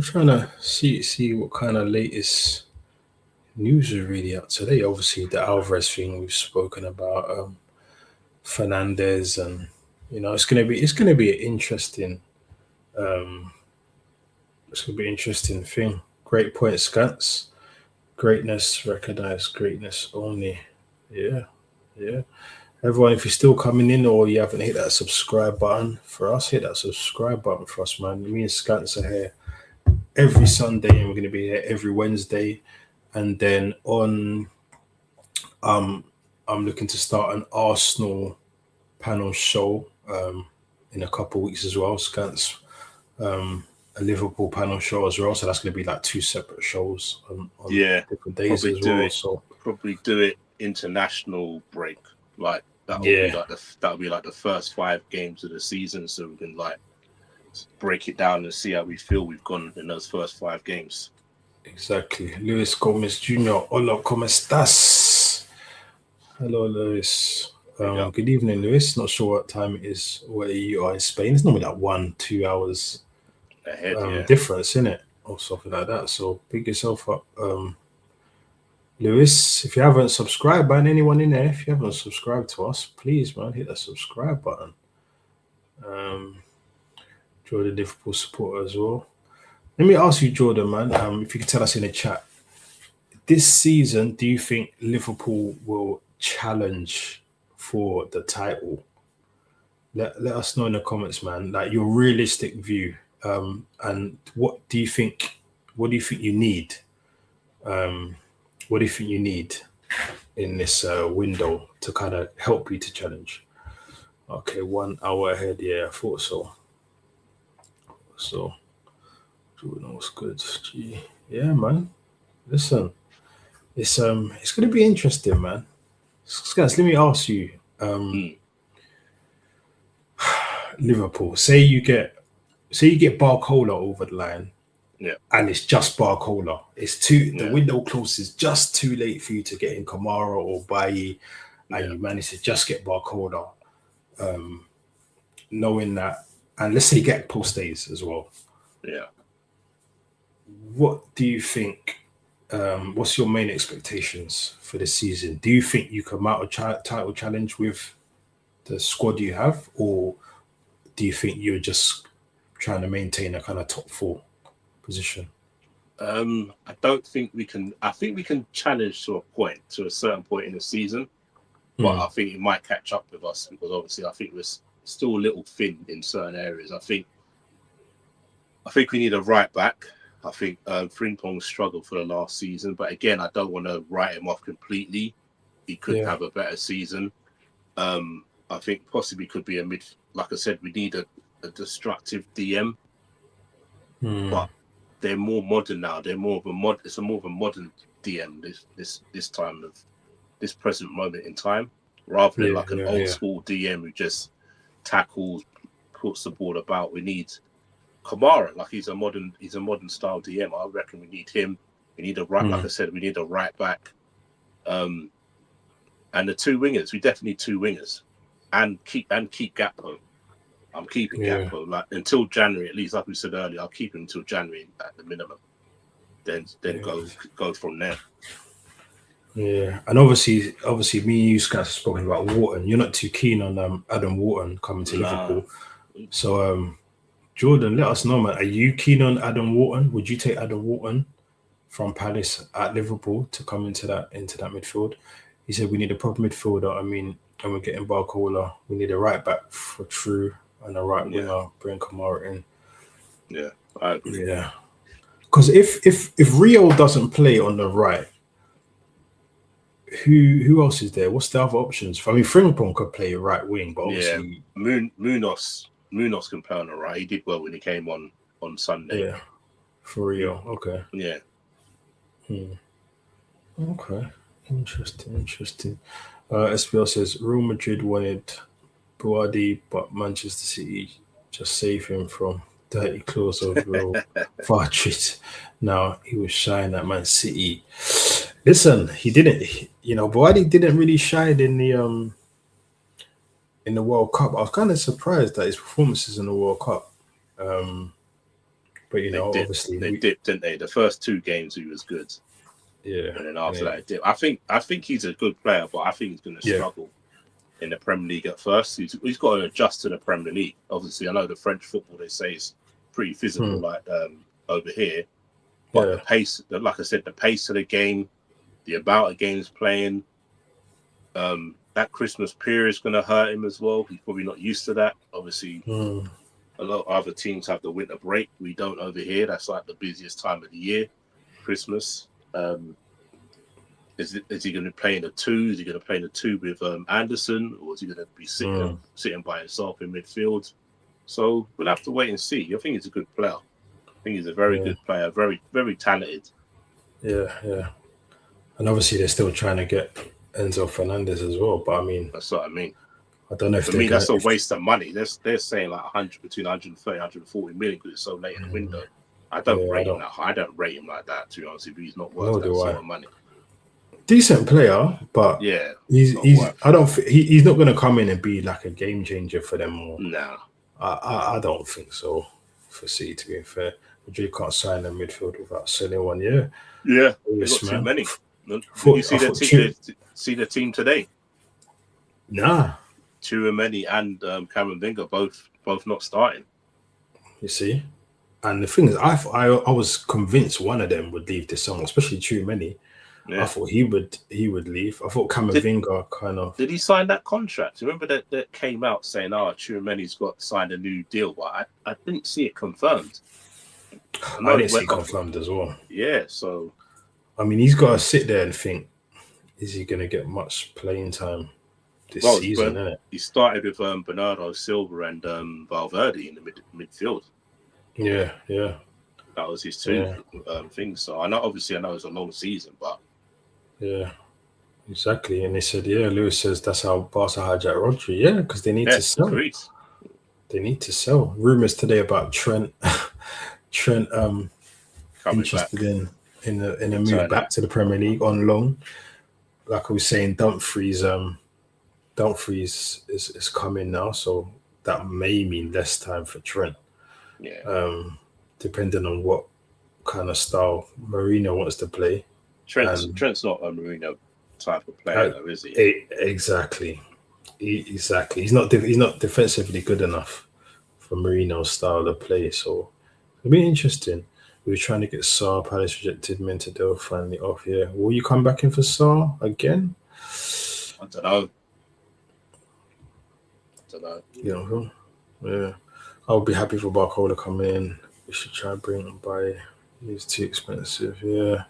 trying to see what kind of latest news is really out today. Obviously, the Alvarez thing we've spoken about, Fernandez, and it's gonna be an interesting. It's gonna be an interesting thing. Great point, Scants. Greatness recognized, greatness only. Yeah. Everyone, if you're still coming in or you haven't hit that subscribe button for us, hit that subscribe button for us, man. Me and Scants are here every Sunday, and we're going to be here every Wednesday. And then I'm looking to start an Arsenal panel show in a couple of weeks as well. Scants, a Liverpool panel show as well. So that's going to be like 2 separate shows on different days as well. Probably do it international break. Like that'll be like the first 5 games of the season, so we can like break it down and see how we feel we've gone in those first 5 games. Exactly. Luis Gomez Jr. Hola, ¿cómo estás? Hello, Luis. Good evening, Luis. Not sure what time it is where you are in Spain. It's normally like 1-2 hours ahead, difference, isn't it? Or something like that. So pick yourself up Lewis, if you haven't subscribed, man, anyone in there, if you haven't subscribed to us, please, man, hit that subscribe button. Jordan, Liverpool supporter as well. Let me ask you, Jordan, man, if you could tell us in the chat, this season, do you think Liverpool will challenge for the title? Let us know in the comments, man, like your realistic view. And what do you think you need? What do you think you need in this window to kind of help you to challenge? Okay, 1 hour ahead. Yeah, I thought so. So, Jordan, what's good? Gee. Yeah, man. Listen, it's gonna be interesting, man. Guys, let me ask you, Liverpool. Say you get Barcola over the line, and it's just Barcola. It's the window closes just too late for you to get in Kamara or Bailly, and you manage to just get Barcola. Knowing that, and let's say Gakpo stays as well. Yeah. What do you think? What's your main expectations for this season? Do you think you come out a title challenge with the squad you have, or do you think you're just trying to maintain a kind of top 4 position? I don't think we can. I think we can challenge to a certain point in the season, but I think it might catch up with us because obviously I think we're still a little thin in certain areas. I think we need a right back. I think Frimpong struggled for the last season, but again, I don't want to write him off completely. He could have a better season. I think possibly could be a mid. Like I said, we need a destructive DM, but they're more modern now. They're more of a It's a more of a modern DM this time of this present moment in time, rather than like an old school DM who just tackles, puts the ball about. We need Kamara, like he's a modern style DM. I reckon we need him. We need like I said, we need a right back, and the 2 wingers. We definitely need 2 wingers, and keep Gakpo. I'm keeping Gakpo like until January at least. Like we said earlier, I'll keep him until January at the minimum. Then go from there. Yeah, and obviously, me and you guys have spoken about Wharton. You're not too keen on Adam Wharton coming to Liverpool, so Jordan, let us know, man. Are you keen on Adam Wharton? Would you take Adam Wharton from Palace at Liverpool to come into that midfield? He said we need a proper midfielder. I mean, and we're getting Barcola. We need a right back for True and a right winger. Bring Kamara in. Yeah, I agree. Yeah, because if Rio doesn't play on the right, who else is there? What's the other options? I mean, Frimpong could play right wing, but obviously Munoz can play on the right. He did well when he came on Sunday. Yeah, for Rio. Okay. Yeah. Okay. Interesting. SPL says Real Madrid wanted Buadi, but Manchester City just saved him from dirty claws of Real Madrid. Now he was shying at Man City. Listen, he didn't. Buadi didn't really shine in the World Cup. I was kind of surprised at his performances in the World Cup. But obviously they dipped, didn't they? The first 2 games he was good. Yeah, and then after that, it dipped. I think he's a good player, but I think he's going to struggle in the Premier League at first. He's got to adjust to the Premier League. Obviously, I know the French football, they say, is pretty physical, like over here. But the pace, like I said, the pace of the game, the amount of games playing, that Christmas period is going to hurt him as well. He's probably not used to that. Obviously, a lot of other teams have the winter break. We don't over here. That's like the busiest time of the year, Christmas. Is he going to play in a 2? Is he going to play in a 2 with Anderson, or is he going to be sitting by himself in midfield? So we'll have to wait and see. I think he's a good player. I think he's a very good player, very, very talented. Yeah. And obviously they're still trying to get Enzo Fernandez as well. But I mean, that's what I mean. I don't know if that's a waste of money. They're saying like between 130, 140 million because it's so late in the window. I don't rate him that high. I don't rate him like that, to be honest with you. He's not worth that sort of money. Decent player, but he's I don't he's not going to come in and be like a game changer for them. No, I don't think so. For City, to be fair, Madrid can't sign a midfield without selling one. Yeah, they've got too many. Did you see the team today? Nah. Tchouaméni and Cameron Dinger both not starting. You see, and the thing is, I was convinced one of them would leave this summer, especially Tchouaméni. Yeah. I thought he would leave. I thought Camavinga kind of. Did he sign that contract? Remember that came out saying, Tchouaméni's got signed a new deal, but I didn't see it confirmed. I didn't see it confirmed as well. Yeah, so I mean, he's got to sit there and think, is he going to get much playing time this season? Isn't it? He started with Bernardo Silva and Valverde in the midfield. Yeah. That was his two things. So I know it's a long season, but yeah, exactly. And they said, Lewis says that's how Barca hijacked Rodri. Yeah, because they need to sell. Agreed. They need to sell. Rumors today about Trent interested back. in a move back to the Premier League on loan. Like I was saying, Dumfries is coming now, so that may mean less time for Trent. Yeah. Depending on what kind of style Mourinho wants to play. Trent's not a Mourinho type of player, though, is he? Exactly. Exactly. He's not defensively good enough for Mourinho's style of play. So it'll be interesting. We were trying to get Sarr. Palace rejected Mentadel finally off here. Will you come back in for Sarr again? I don't know. Yeah. I'll be happy for Barcola to come in. We should try and bring him by. He's too expensive. Yeah.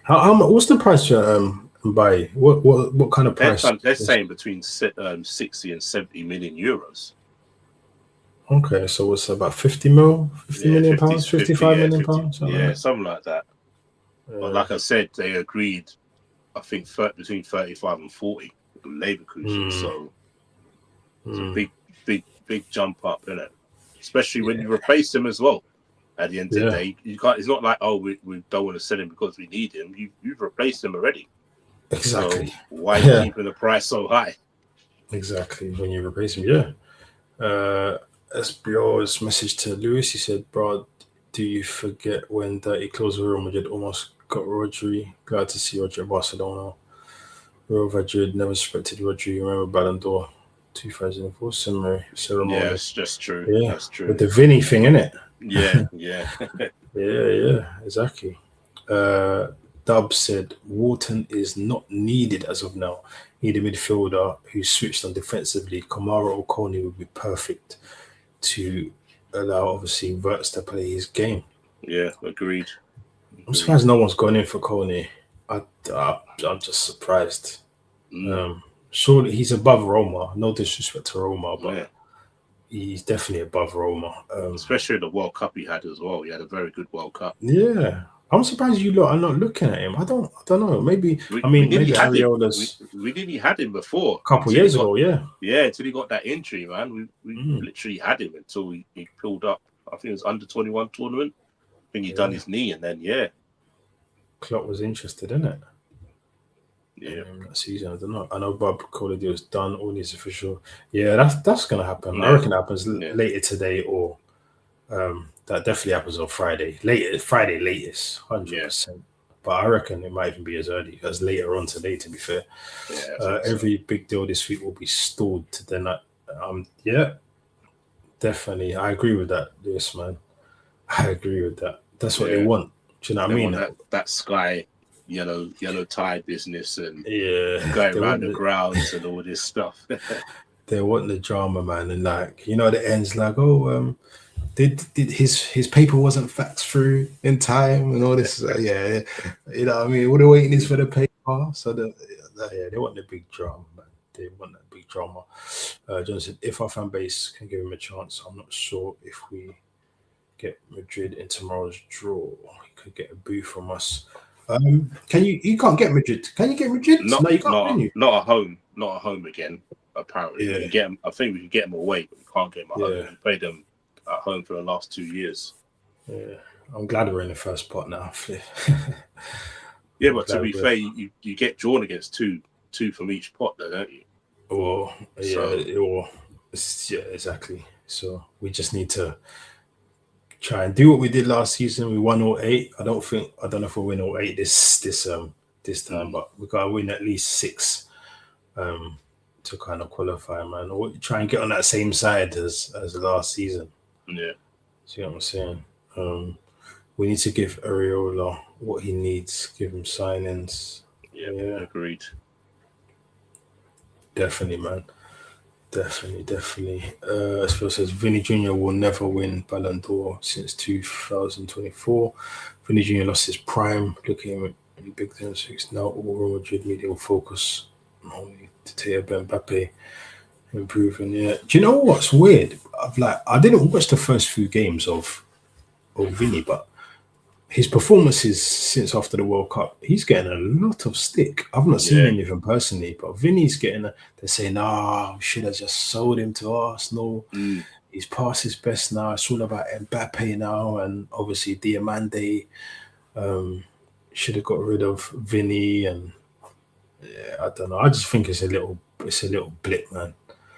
How much? What's the price for buy? What kind of price? They're saying between 60 and 70 million euros. Okay, so what's about 50 million pounds, 55 million pounds? Something like that. But like I said, they agreed, I think, between 35 and 40 with Leverkusen. So it's a big jump up, isn't it? Especially when you replace him as well. At the end of the day, you can't. It's not like we don't want to sell him because we need him. You've replaced him already. Exactly. So why are you keeping the price so high? Exactly. When you replace him, SBO's message to Lewis, he said, "Bro, do you forget when Dirty Clothes Real Madrid almost got Rodri? Glad to see Rodri at Barcelona. Real Madrid never suspected Rodri. Remember Ballon d'Or 2004 ceremony? Yeah, it's just true. Yeah, that's true. With the Vinny thing, innit? Yeah. Yeah, exactly. Dub said Wharton is not needed as of now. Need a midfielder who switched on defensively. Kamara or Coney would be perfect to allow, obviously, Wirtz to play his game. Yeah, agreed. I'm surprised no one's gone in for Coney. I'm just surprised. Surely he's above Roma. No disrespect to Roma, but he's definitely above Roma. Especially the World Cup he had as well. He had a very good World Cup. Yeah. I'm surprised you lot are not looking at him. I don't know. Maybe maybe Ariola's. We nearly had him before. A couple years ago, yeah. Yeah, until he got that injury, man. We literally had him until he pulled up. I think it was under 21 tournament. I think he done his knee, and then Klopp was interested in it. Yeah, that season. I don't know. I know Barcola deal is done. All these official. Yeah, that's gonna happen. Yeah. I reckon it happens later today, or that definitely happens on Friday. Friday latest, 100%. But I reckon it might even be as early as later on today. To be fair, every big deal this week will be stalled to the night. Definitely. I agree with that, Lewis, man. I agree with that. That's what they want. Do you know what I mean? That Sky yellow tie business and going around the grounds and all this stuff. They want the drama, man, and the ends like, did his paper wasn't faxed through in time and all this. You know what I mean? What they're waiting is for the paper. So they want the big drama, man. They want that big drama. John said, if our fan base can give him a chance, I'm not sure if we get Madrid in tomorrow's draw. He could get a boo from us. You can't get Madrid. Can you get Madrid? No, you can't. Not at home. Not at home again. Apparently, we can get them. I think we can get them away, but we can't get them at home. We played them at home for the last 2 years. Yeah, I'm glad we're in the first pot now. But to be fair, you get drawn against two from each pot, though, don't you? Exactly. So we just need to try and do what we did last season. We won all 8. I don't know if we'll win all 8 this this time, but we got to win at least 6 to kind of qualify, man. Or try and get on that same side as last season. Yeah. See what I'm saying? We need to give Areola what he needs. Give him signings. Yeah. Agreed. Definitely, man. Definitely. Phil says Vinny Jr. will never win Ballon d'Or since 2024. Vinny Jr. lost his prime. Looking at in big things. Now all Real Madrid media will focus only to take Mbappe improving. Yeah. Do you know what's weird? I didn't watch the first few games of Vinny, but his performances since after the World Cup, he's getting a lot of stick. I've not seen any of him personally, but Vinny's getting they're saying, we should have just sold him to Arsenal. He's past his best now. It's all about Mbappe now. And obviously Diamande should have got rid of Vinny. And I don't know. I just think it's a little blip, man.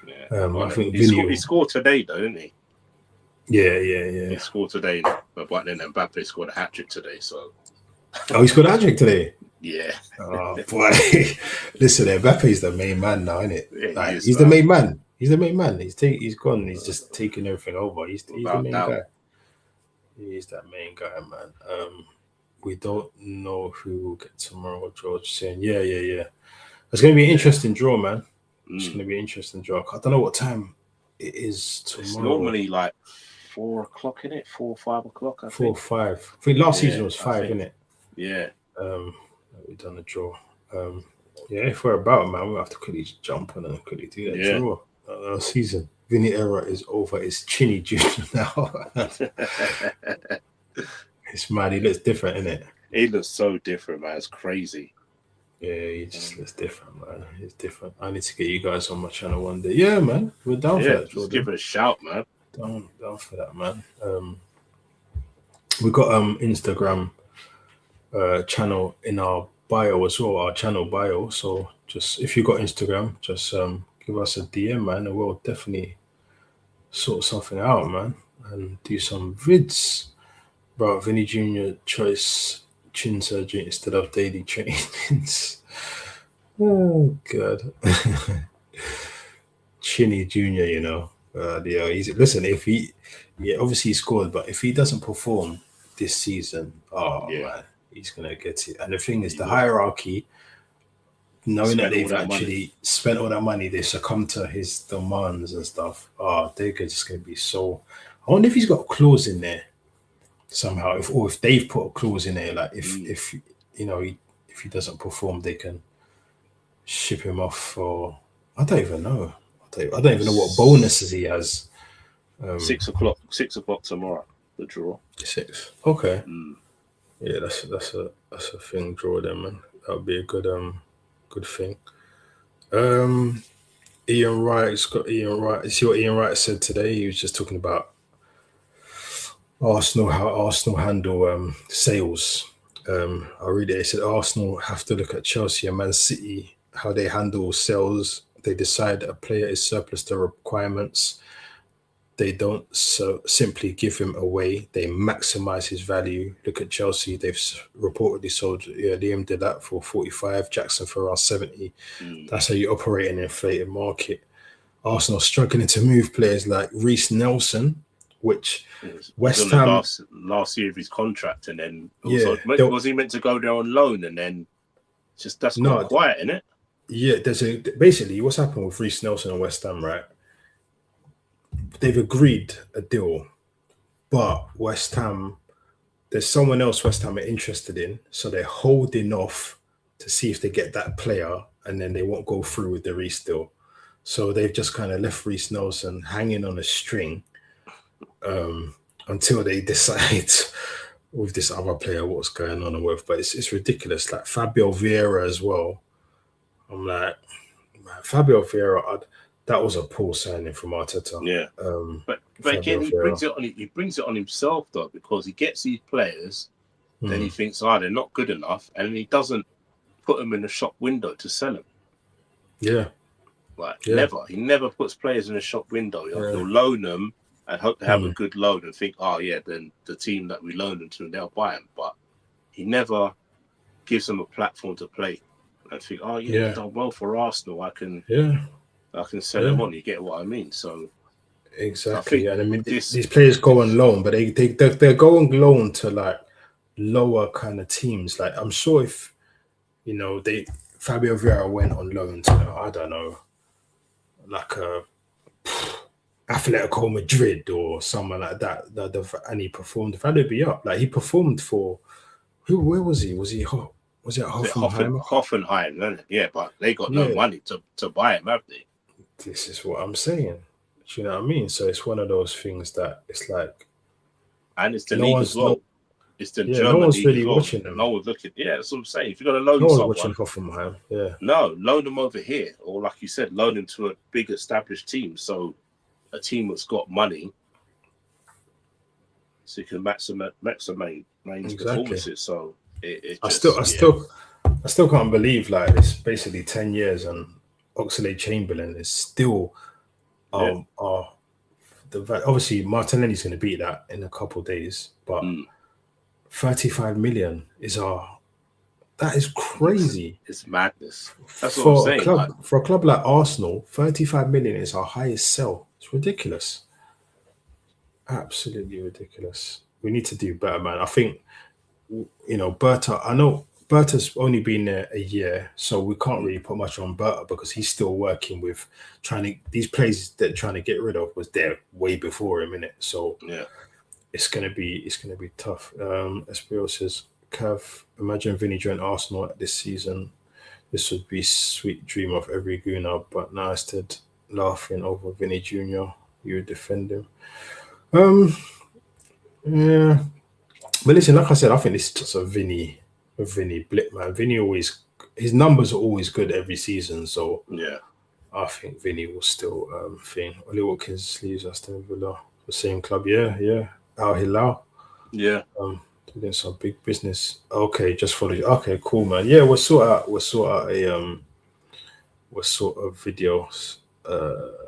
Yeah. I think he scored today, though, didn't he? Yeah. He scored today, but then Mbappe scored a hat-trick today, so... he scored a hat-trick today? Yeah. Oh, boy. Listen, Mbappe's the main man now, isn't it? Yeah, he's the main man. He's the main man. He's gone. He's just taking everything over. He's the main guy. He's that main guy, man. We don't know who will get tomorrow, George saying, yeah. It's going to be an interesting draw, man. It's going to be an interesting draw. I don't know what time it is tomorrow. It's normally like 4 o'clock, isn't it? 4 or 5 o'clock, I think. 4 or 5. I think last season was 5, isn't it? Yeah. We've done a draw. If we're about, man, we'll have to quickly jump on and quickly do that draw. Season. Vinny era is over. It's Chinny Junior now. It's mad. He looks different, isn't it? He looks so different, man. It's crazy. Yeah, he just looks different, man. He's different. I need to get you guys on my channel one day. Yeah, man. We're down for that, Jordan. Just give it a shout, man. Down for that, man. We got Instagram channel in our bio as well, our channel bio. So just if you got Instagram, just give us a DM, man, and we'll definitely sort something out, man, and do some vids. Bro, Vinny Jr. choice chin surgery instead of daily trainings. Oh God. Chinny Jr., you know. Listen, if he obviously he scored, but if he doesn't perform this season, man, he's gonna get it. And the thing is, the hierarchy, knowing that they've actually spent all that money, they succumb to his demands and stuff. They're just gonna be so. I wonder if he's got a clause in there somehow, if they've put a clause in there, like if he doesn't perform, they can ship him off for. I don't even know. I don't even know what bonuses he has. 6 o'clock. 6 o'clock tomorrow. The draw. 6. Okay. Yeah, that's a thing. Draw them, man. That would be a good thing. Ian Wright's got Ian Wright. See what Ian Wright said today? He was just talking about Arsenal, how Arsenal handle sales. I read it. He said Arsenal have to look at Chelsea and Man City, how they handle sales. They decide a player is surplus to requirements. They don't simply give him away. They maximize his value. Look at Chelsea. They've reportedly sold Liam did that for 45, Jackson for around 70. That's how you operate in an inflated market. Arsenal struggling to move players like Reece Nelson, which West Ham last year of his contract, and then was he meant to go there on loan, and then that's not quiet, isn't it? Yeah, basically what's happened with Reece Nelson and West Ham, right? They've agreed a deal, but West Ham, there's someone else West Ham are interested in, so they're holding off to see if they get that player, and then they won't go through with the Reece deal. So they've just kind of left Reece Nelson hanging on a string until they decide with this other player what's going on and with. But it's ridiculous. Like Fabio Vieira as well. I'm like, man, Fabio Vieira, that was a poor signing from Arteta. Yeah, but again, he brings it on himself though, because he gets these players, then he thinks, they're not good enough, and he doesn't put them in the shop window to sell them. Yeah, never. He never puts players in the shop window. He'll loan them and hope they have a good loan and think, then the team that we loan them to, they'll buy them. But he never gives them a platform to play. I think, oh yeah, he's done well for Arsenal. I can sell him on. You get what I mean? So exactly. And I mean, this, these players go on loan, but they're going loan to like lower kind of teams. Like I'm sure if Fabio Vieira went on loan to I don't know, like a Atletico Madrid or someone like that, and he performed, Fabio be up. Like he performed for who? Where was he? Was he? Was it Hoffenheim? Hoffenheim, yeah, but they got no money to buy him, have they? This is what I'm saying. Do you know what I mean? So it's one of those things that it's like, and it's the league as well. It's the German no one's league really as well. watching them. No one's looking. Yeah, that's what I'm saying. If you're gonna loan no one's someone, watching Hoffenheim. Yeah, no, loan them over here, or like you said, loan them to a big established team. So a team that's got money, so you can maximize performances. So I still can't believe like it's basically 10 years and Oxlade-Chamberlain is still obviously Martinelli's going to beat that in a couple of days, but 35 million that is crazy. It's madness. That's what I'm saying. For a club like Arsenal, 35 million is our highest sell. It's ridiculous. Absolutely ridiculous. We need to do better, man. I think, Berta, I know Berta's only been there a year, so we can't really put much on Berta because he's still working with these players that they're trying to get rid of was there way before him, innit? So it's gonna be tough. Espriel says, Cav, imagine Vinny joined Arsenal this season. This would be sweet dream of every gooner, but now instead laughing over Vinny Jr., you would defend him. Yeah. But listen, like I said, I think it's just a Vinny blip, man. Vinny his numbers are always good every season, so I think Vinny will still thing. Oli Watkins leaves Aston Villa, the same club, Al Hilal, doing some big business. Okay, just follow you. Okay, cool, man. Yeah, we'll sort out a video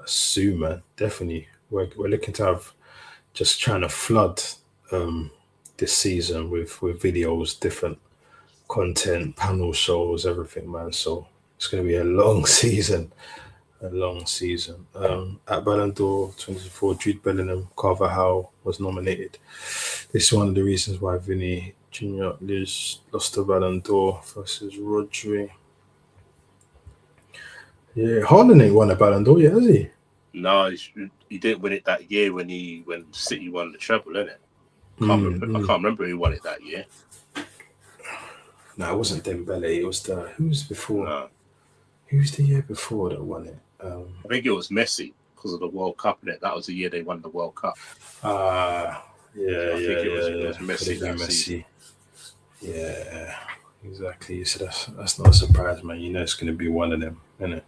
soon, man. Definitely, we're looking to have just trying to flood this season with videos, different content, panel shows, everything, man. So it's going to be a long season. At Ballon d'Or 2024, Jude Bellingham, Carvajal was nominated. This is one of the reasons why Vinny Jr. lost the Ballon d'Or versus Rodri. Yeah, Haaland ain't won a Ballon d'Or yet, has he? No, he didn't win it that year when City won the treble, innit? I can't remember who won it that year. No, it wasn't Dembele. It was who was before? No. Who was the year before that won it? I think it was Messi because of the World Cup, innit? That was the year they won the World Cup. I think it was Messi that season. Yeah, exactly. So that's not a surprise, man. You know it's going to be one of them, isn't it?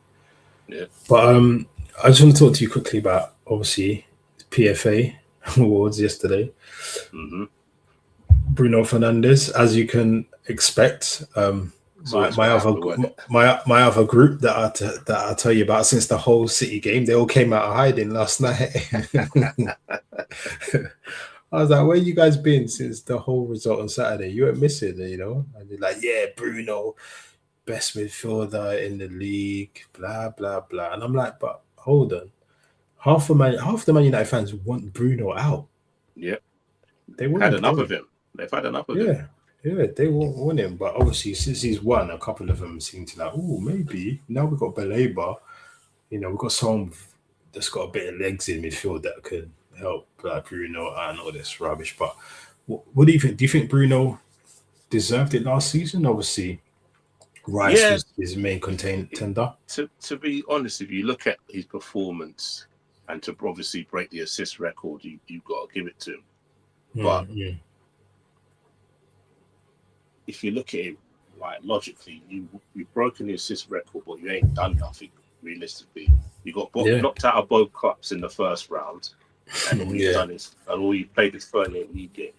Yeah. But I just want to talk to you quickly about obviously PFA awards yesterday. Mm-hmm. Bruno Fernandes, as you can expect, my other group that I tell you about since the whole City game, they all came out of hiding last night. I was like, where you guys been since the whole result on Saturday? You weren't missing, And they're like, yeah, Bruno, best midfielder in the league, blah blah blah. And I'm like, but hold on, half the Man United fans want Bruno out. Yep, they had enough of him. They've had enough of him. Yeah, they won't want him. But obviously, since he's won, a couple of them seem to like, oh, maybe now we've got Baleba. We've got someone that's got a bit of legs in midfield that could help Bruno and all this rubbish. But what do you think? Do you think Bruno deserved it last season? Obviously, Rice was his main contender. To be honest, if you look at his performance and to obviously break the assist record, you've got to give it to him. But if you look at it like logically, you've broken the assist record, but you ain't done nothing realistically. You got knocked out of both cups in the first round, and all you've done is you played this 38 league game.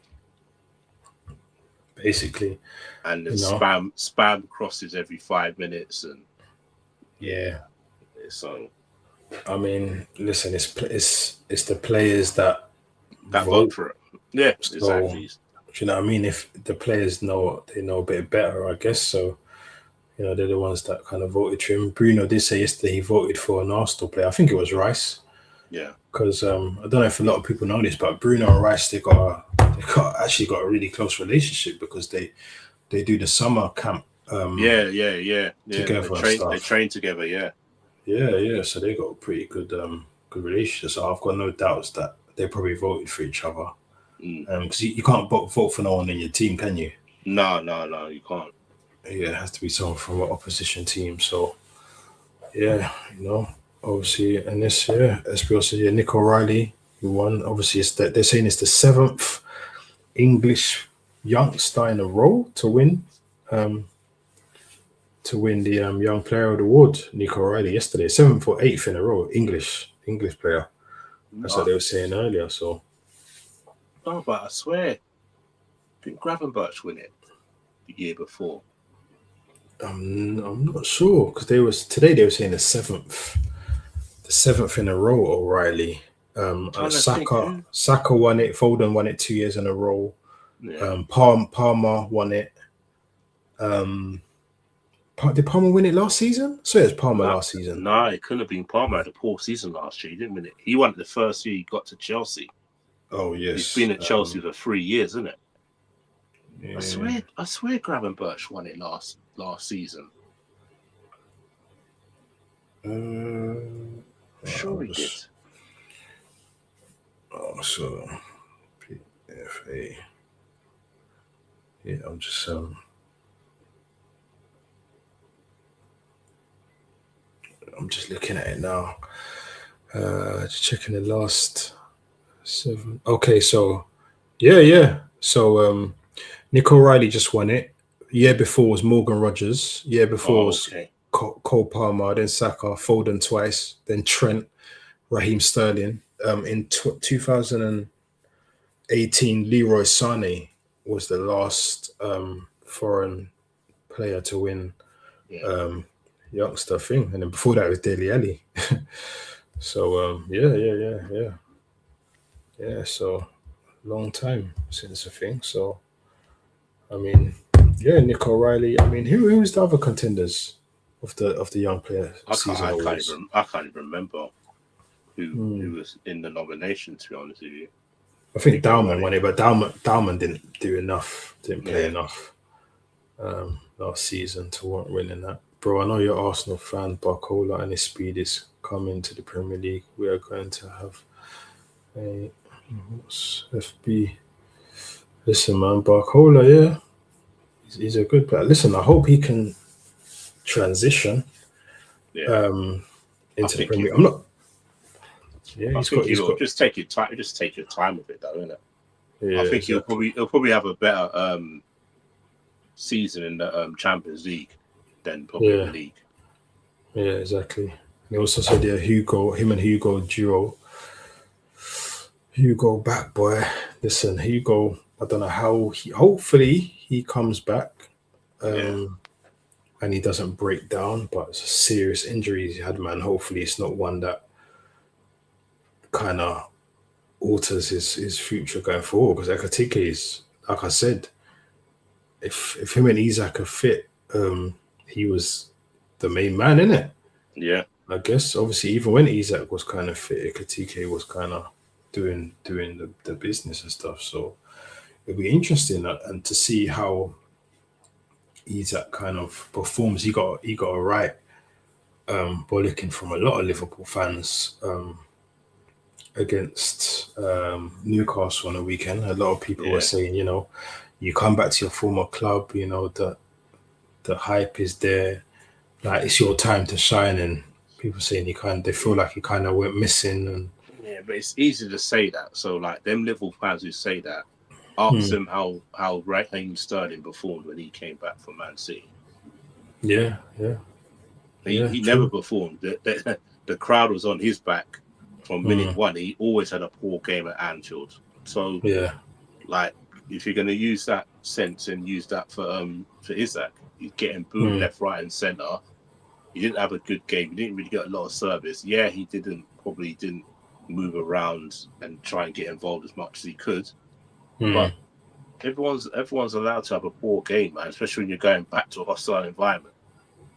Basically, and the spam crosses every 5 minutes, and so I mean, listen, it's the players that vote for it. Yeah, exactly. you know what I mean? If the players know a bit better, I guess so. You know, they're the ones that kind of voted for him. Bruno did say yesterday he voted for an Arsenal player. I think it was Rice. Yeah. Because I don't know if a lot of people know this, but Bruno and Rice they actually got a really close relationship because they do the summer camp. Yeah. Together and stuff. They train together. Yeah. Yeah. So they got a pretty good relationship. So I've got no doubts that they probably voted for each other. Because you can't vote for no one in your team, can you? No, you can't. Yeah, it has to be someone from an opposition team. So yeah, obviously, and this SPL said Nick O'Reilly who won. Obviously, they're saying it's the 7th English youngster in a row to win the Young Player of the Award. Nick O'Reilly yesterday, 7th or 8th in a row, English player. That's what they were saying earlier. So, no, but I swear, didn't Gravenberch win it the year before? I'm not sure because they were saying the 7th in a row. O'Reilly. Saka won it. Foden won it 2 years in a row. Yeah. Palmer won it. Did Palmer win it last season? So it's Palmer last season. No, it couldn't have been Palmer. Had a poor season last year. He didn't win it. He won it the first year he got to Chelsea. Oh yes, he's been at Chelsea for 3 years, isn't it? Yeah. I swear, Gravenberch won it last season. I'm sure he did. Oh, so PFA. Yeah, I'm just looking at it now. Just checking the last 7. Okay, so yeah. So Nick O'Reilly just won it. Year before was Morgan Rogers. Year before was Cole Palmer, then Saka, Foden twice, then Trent, Raheem Sterling. In 2018, Leroy Sané was the last foreign player to win youngster thing, and then before that was Dele Alli. So yeah. So long time since the thing. So I mean, yeah, Nick O'Reilly. I mean, who's the other contenders of the young player season awards? I can't even remember who was in the nomination. To be honest with you, I think Dalman won it, but Dalman didn't do enough. Didn't play enough last season to warrant winning that. Bro, I know you're Arsenal fan. Barcola and his speed is coming to the Premier League. We are going to have a FB. Listen, man, Barcola, yeah, he's a good player. Listen, I hope he can transition into the Premier League. I'm not. Yeah, he's got. Just take your time. Just take your time with it, though, isn't it? Yeah, I think he'll probably have a better season in the Champions League than probably the league. Yeah, exactly. He also said him and Hugo duo. Hugo back, boy. Listen, Hugo. I don't know how hopefully he comes back, and he doesn't break down. But it's a serious injury he had, man. Hopefully, it's not one that kind of alters his future going forward. Because Ekatike is, like I said, if him and Isak are fit, he was the main man, innit? Yeah. I guess obviously even when Isak was kind of fit, Ekatike was kind of doing the business and stuff. So it'll be interesting and to see how Isak kind of performs. He got a right bollocking from a lot of Liverpool fans against Newcastle on the weekend. A lot of people were saying, you come back to your former club, the hype is there, like it's your time to shine, and people saying they feel like he kind of went missing. And but it's easy to say that. So like them Liverpool fans who say that, ask them how Raheem Sterling performed when he came back from Man City. Yeah. He never performed. The crowd was on his back from minute one. He always had a poor game at Anfield. So like if you're going to use that sense and use that for Isak, he's getting booed left, right, and centre. He didn't have a good game. He didn't really get a lot of service. Yeah, he probably didn't move around and try and get involved as much as he could. But everyone's allowed to have a poor game, man. Especially when you're going back to a hostile environment.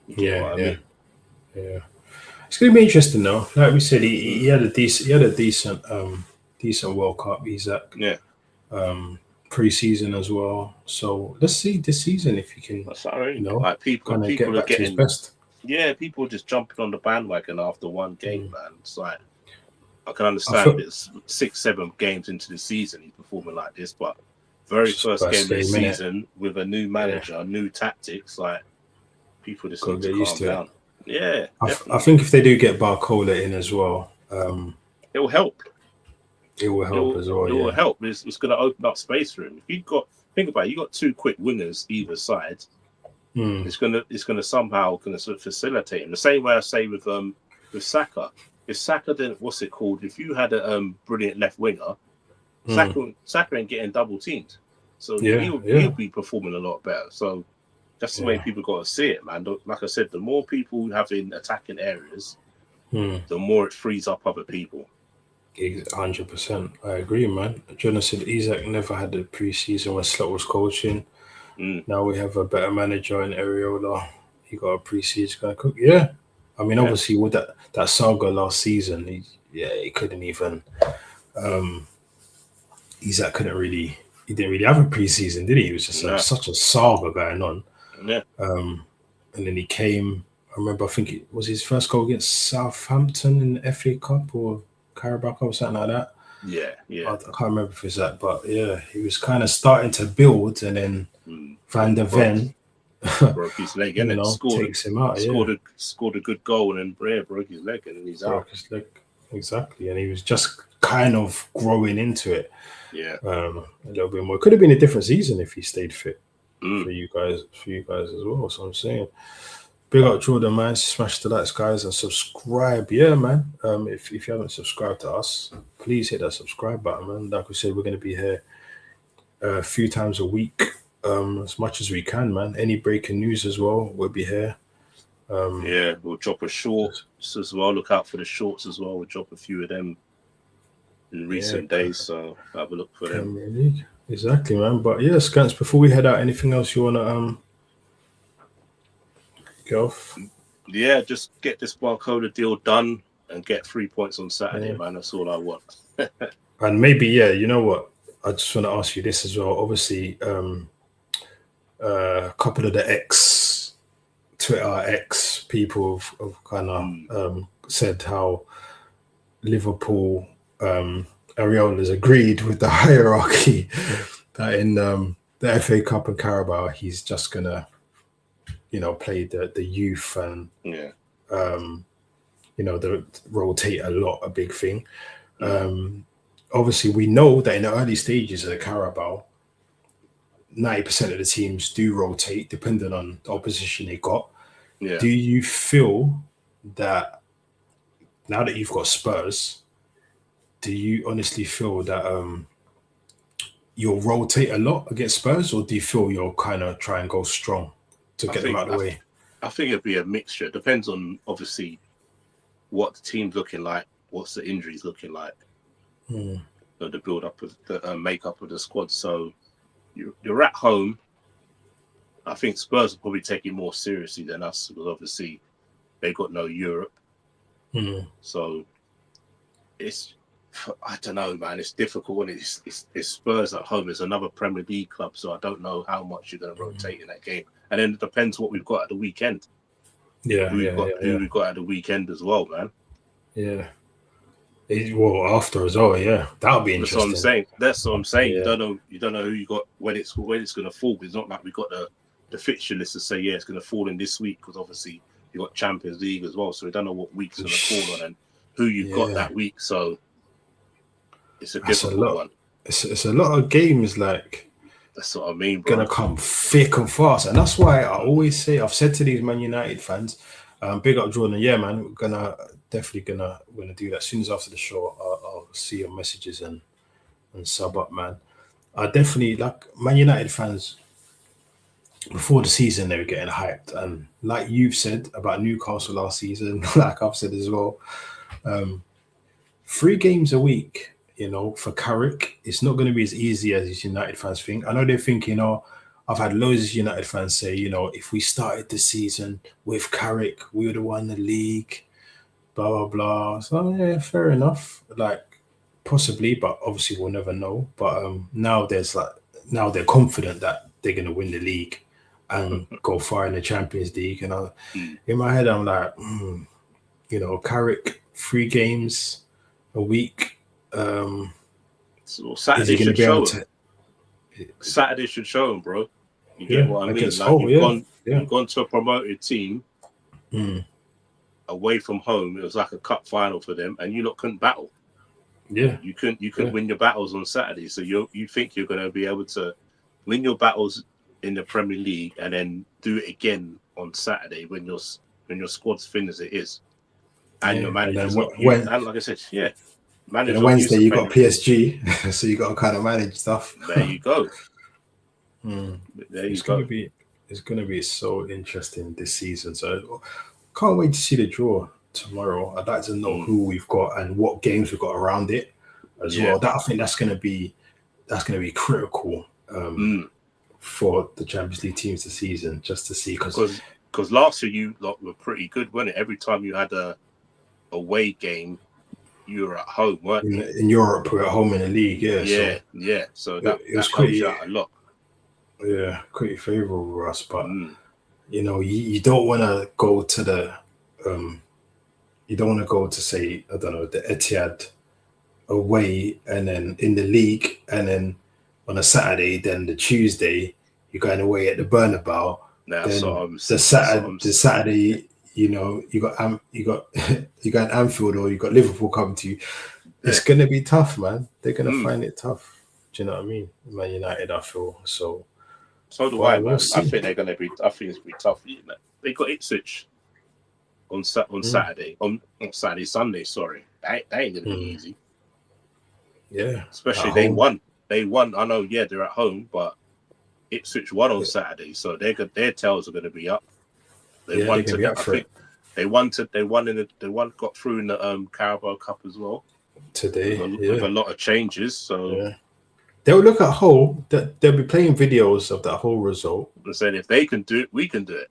You get what I mean? Yeah. It's gonna be interesting though. Like we said, he had a decent World Cup. Isaac. Yeah. Pre-season as well. So let's see this season if he can. That's what I mean. You know, Like people get are back getting to his best. Yeah, people are just jumping on the bandwagon after one game, man. It's like I can understand if it's 6-7 games into the season he's performing like this, but very first game of the season with a new manager, new tactics, like people just need to calm down. Yeah, I think if they do get Barcola in as well, it will help. It will help as well. It will help. It's going to open up space for him. If think about it, you got two quick wingers either side. It's gonna somehow sort of facilitate him. The same way I say with Saka. If Saka didn't, what's it called? If you had a brilliant left winger, Saka ain't getting double teamed, so he'll be performing a lot better. So that's the way people got to see it, man. Like I said, the more people have in attacking areas, the more it frees up other people. 100%. I agree, man. Jonas said Isaac never had the pre-season when Slot was coaching. Now we have a better manager in Areola. He got a pre-season going to cook. Yeah. I mean, obviously, with that saga last season, he couldn't even. Isaac didn't really have a pre-season, did he? It was just such a saga going on. Yeah. And then he came. I remember, I think it was his first goal against Southampton in the FA Cup or Carabao Cup or something like that. Yeah. I can't remember if it's that, but yeah, he was kind of starting to build, and then Van der Ven broke his leg, and takes him out. Scored a good goal, and then broke his leg, and then he's out. His leg. Exactly, and he was just kind of growing into it. Yeah, a little bit more. It could have been a different season if he stayed fit for you guys as well. So I'm saying, big up Jordan, man. Smash the likes, guys, and subscribe. Yeah, man. If you haven't subscribed to us, please hit that subscribe button, man. Like we said, we're going to be here a few times a week, as much as we can, man. Any breaking news as well, we'll be here. We'll drop a shorts as well. Look out for the shorts as well. We'll drop a few of them in recent days, so have a look for them. League. Exactly, man. But yeah, Scants, before we head out, anything else you want to go off? Yeah, just get this Barcola deal done and get 3 points on Saturday, man. That's all I want. And maybe, you know what? I just want to ask you this as well. Obviously, a couple of the Twitter X people have kind of said how Liverpool Areola has agreed with the hierarchy that in the FA Cup and Carabao he's just gonna play the youth and the rotate a big thing. Obviously we know that in the early stages of the Carabao 90% of the teams do rotate depending on the opposition they got. Do you feel that now that you've got Spurs, do you honestly feel that you'll rotate a lot against Spurs, or do you feel you'll kind of try and go strong to get them out of the way? I think it'd be a mixture. It depends on obviously what the team's looking like, what's the injuries looking like, the build up of the makeup of the squad. So you're at home. I think Spurs will probably take it more seriously than us because obviously they've got no Europe. So I don't know, man. It's difficult when it's Spurs at home. It's another Premier League club, so I don't know how much you're going to rotate in that game. And then it depends what we've got at the weekend. Who we've got at the weekend as well, man. Yeah. Well, after as well, that'll be interesting. That's what I'm saying. You don't know who you got when it's going to fall. It's not like we got the fixture list to say it's going to fall in this week because obviously you got Champions League as well, so we don't know what week's going to fall on and who you've got that week. So it's a difficult one. It's a lot of games like. That's what I mean, bro. Gonna come thick and fast, and that's why I always say I've said to these Man United fans, big up Jordan. Yeah, man, we're definitely gonna do that. As soon as after the show, I'll see your messages and sub up, man. I definitely like Man United fans. Before the season, they were getting hyped, and like you've said about Newcastle last season, like I've said as well, 3 games a week for Carrick, it's not going to be as easy as these United fans think. I know they think, I've had loads of United fans say, if we started the season with Carrick, we would have won the league, blah, blah, blah. So, yeah, fair enough. Like, possibly, but obviously we'll never know. But now they're confident that they're going to win the league and go far in the Champions League. And in my head, I'm like, Carrick, 3 games a week. So Saturday should show him. Saturday should show him, bro. You get what I mean? Like you've gone to a promoted team away from home. It was like a cup final for them, and you lot couldn't battle. Yeah, you couldn't win your battles on Saturday. So you think you're going to be able to win your battles in the Premier League and then do it again on Saturday when your squad's thin as it is, and your manager's not. And like I said, Wednesday you got PSG, so you got to kind of manage stuff. There you go. It's gonna be so interesting this season. So can't wait to see the draw tomorrow. I'd like to know who we've got and what games we've got around it as well. I think that's gonna be critical for the Champions League teams this season, just to see because last year you lot were pretty good, weren't it? Every time you had a away game, you were at home, weren't you? In Europe, we're at home in the league, So that helps you out a lot. Yeah, pretty favourable for us, but you don't want to go to the say, I don't know, the Etihad away, and then in the league, and then on a Saturday, then the Tuesday you're going away at the Bernabeu. The Saturday, you got Anfield or you got Liverpool coming to you. It's gonna be tough, man. They're gonna find it tough. Do you know what I mean? Man United, I feel so. So do I, man. I think they're gonna be. I think it's gonna be tough. They got Ipswich on Saturday. Not Saturday, Sunday. Sorry, that ain't gonna be easy. Yeah, especially they won. They won. I know. Yeah, they're at home, but Ipswich won on Saturday, so their tails are gonna be up. They won. They got through in the Carabao Cup as well today with a lot of changes. So they'll look at Hull. They'll be playing videos of that whole result and saying if they can do it, we can do it.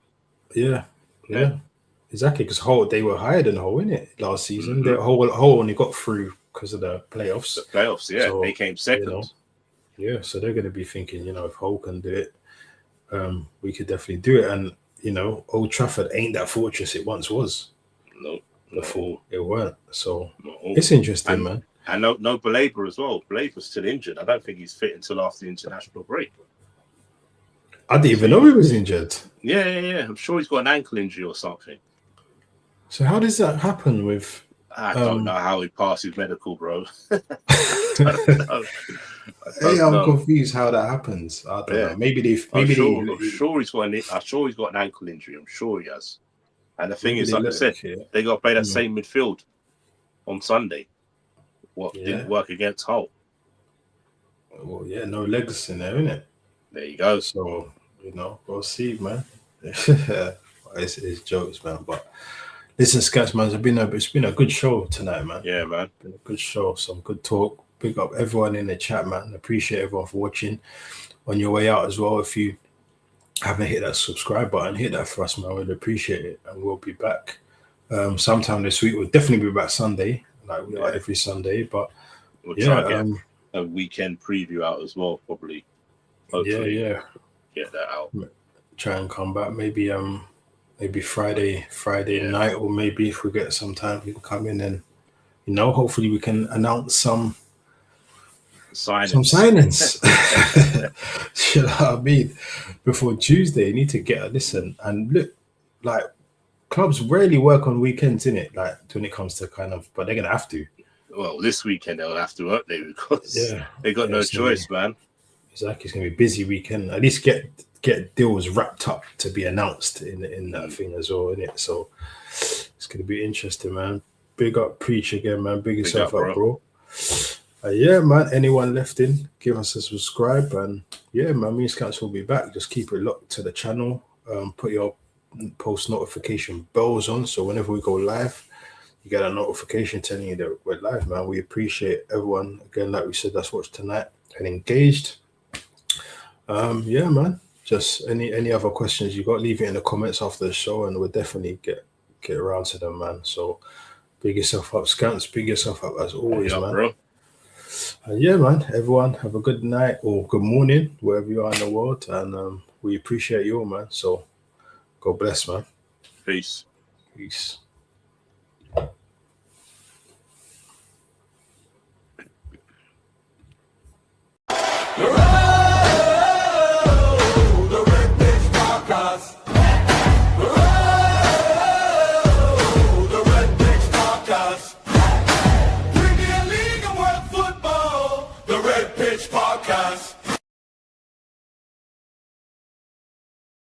Yeah, exactly. Because Hull, they were higher than Hull, innit, last season. Hull only got through because of the playoffs. So they came second. So they're going to be thinking, if Hull can do it, we could definitely do it. And Old Trafford ain't that fortress it once was. No, before it weren't. So it's interesting, man. And no Baleba as well. Baleba's still injured. I don't think he's fit until after the international break. I didn't even know he was injured. Yeah. I'm sure he's got an ankle injury or something. So how does that happen with... I don't know how he passed his medical, bro. I don't know. I'm confused how that happens. I don't know. Maybe I'm sure he's got an ankle injury. I'm sure he has. And the thing is, like I said, they got to play that same midfield on Sunday. Didn't work against Hull. Well, no legs in there, innit? There you go. So, we'll see, man. It's jokes, man. But listen, Scats, man, it's been a good show tonight, man. Yeah, man. Been a good show, some good talk. Big up everyone in the chat, man. Appreciate everyone for watching. On your way out as well, if you haven't hit that subscribe button, hit that for us, man. We'd appreciate it. And we'll be back sometime this week. We'll definitely be back Sunday, like we are every Sunday. But we'll try to get a weekend preview out as well, probably. Hopefully, get that out. Try and come back maybe Friday night, or maybe if we get some time, we can come in and hopefully we can announce some signings. You know what I mean? Before Tuesday, you need to get a listen. And look, like, clubs rarely work on weekends, innit? Like, when it comes to but they're gonna have to. Well, this weekend they'll have to work there because they got no choice, man. Exactly, it's gonna be a busy weekend. At least get deals wrapped up to be announced in that thing as well, innit? So it's gonna be interesting, man. Big up Preach again, man. Big yourself up, bro. Man. Anyone left in, give us a subscribe, and man, me and Scouts will be back. Just keep it locked to the channel. Put your post notification bells on, so whenever we go live, you get a notification telling you that we're live, man. We appreciate everyone again, like we said, that's watched tonight and engaged. Yeah, man. Just any other questions you got, leave it in the comments after the show, and we'll definitely get around to them, man. So big yourself up, Scants. Big yourself up as always, man. Bro. Yeah, man. Everyone have a good night or good morning wherever you are in the world, and we appreciate you all, man. So God bless, man. Peace. Peace.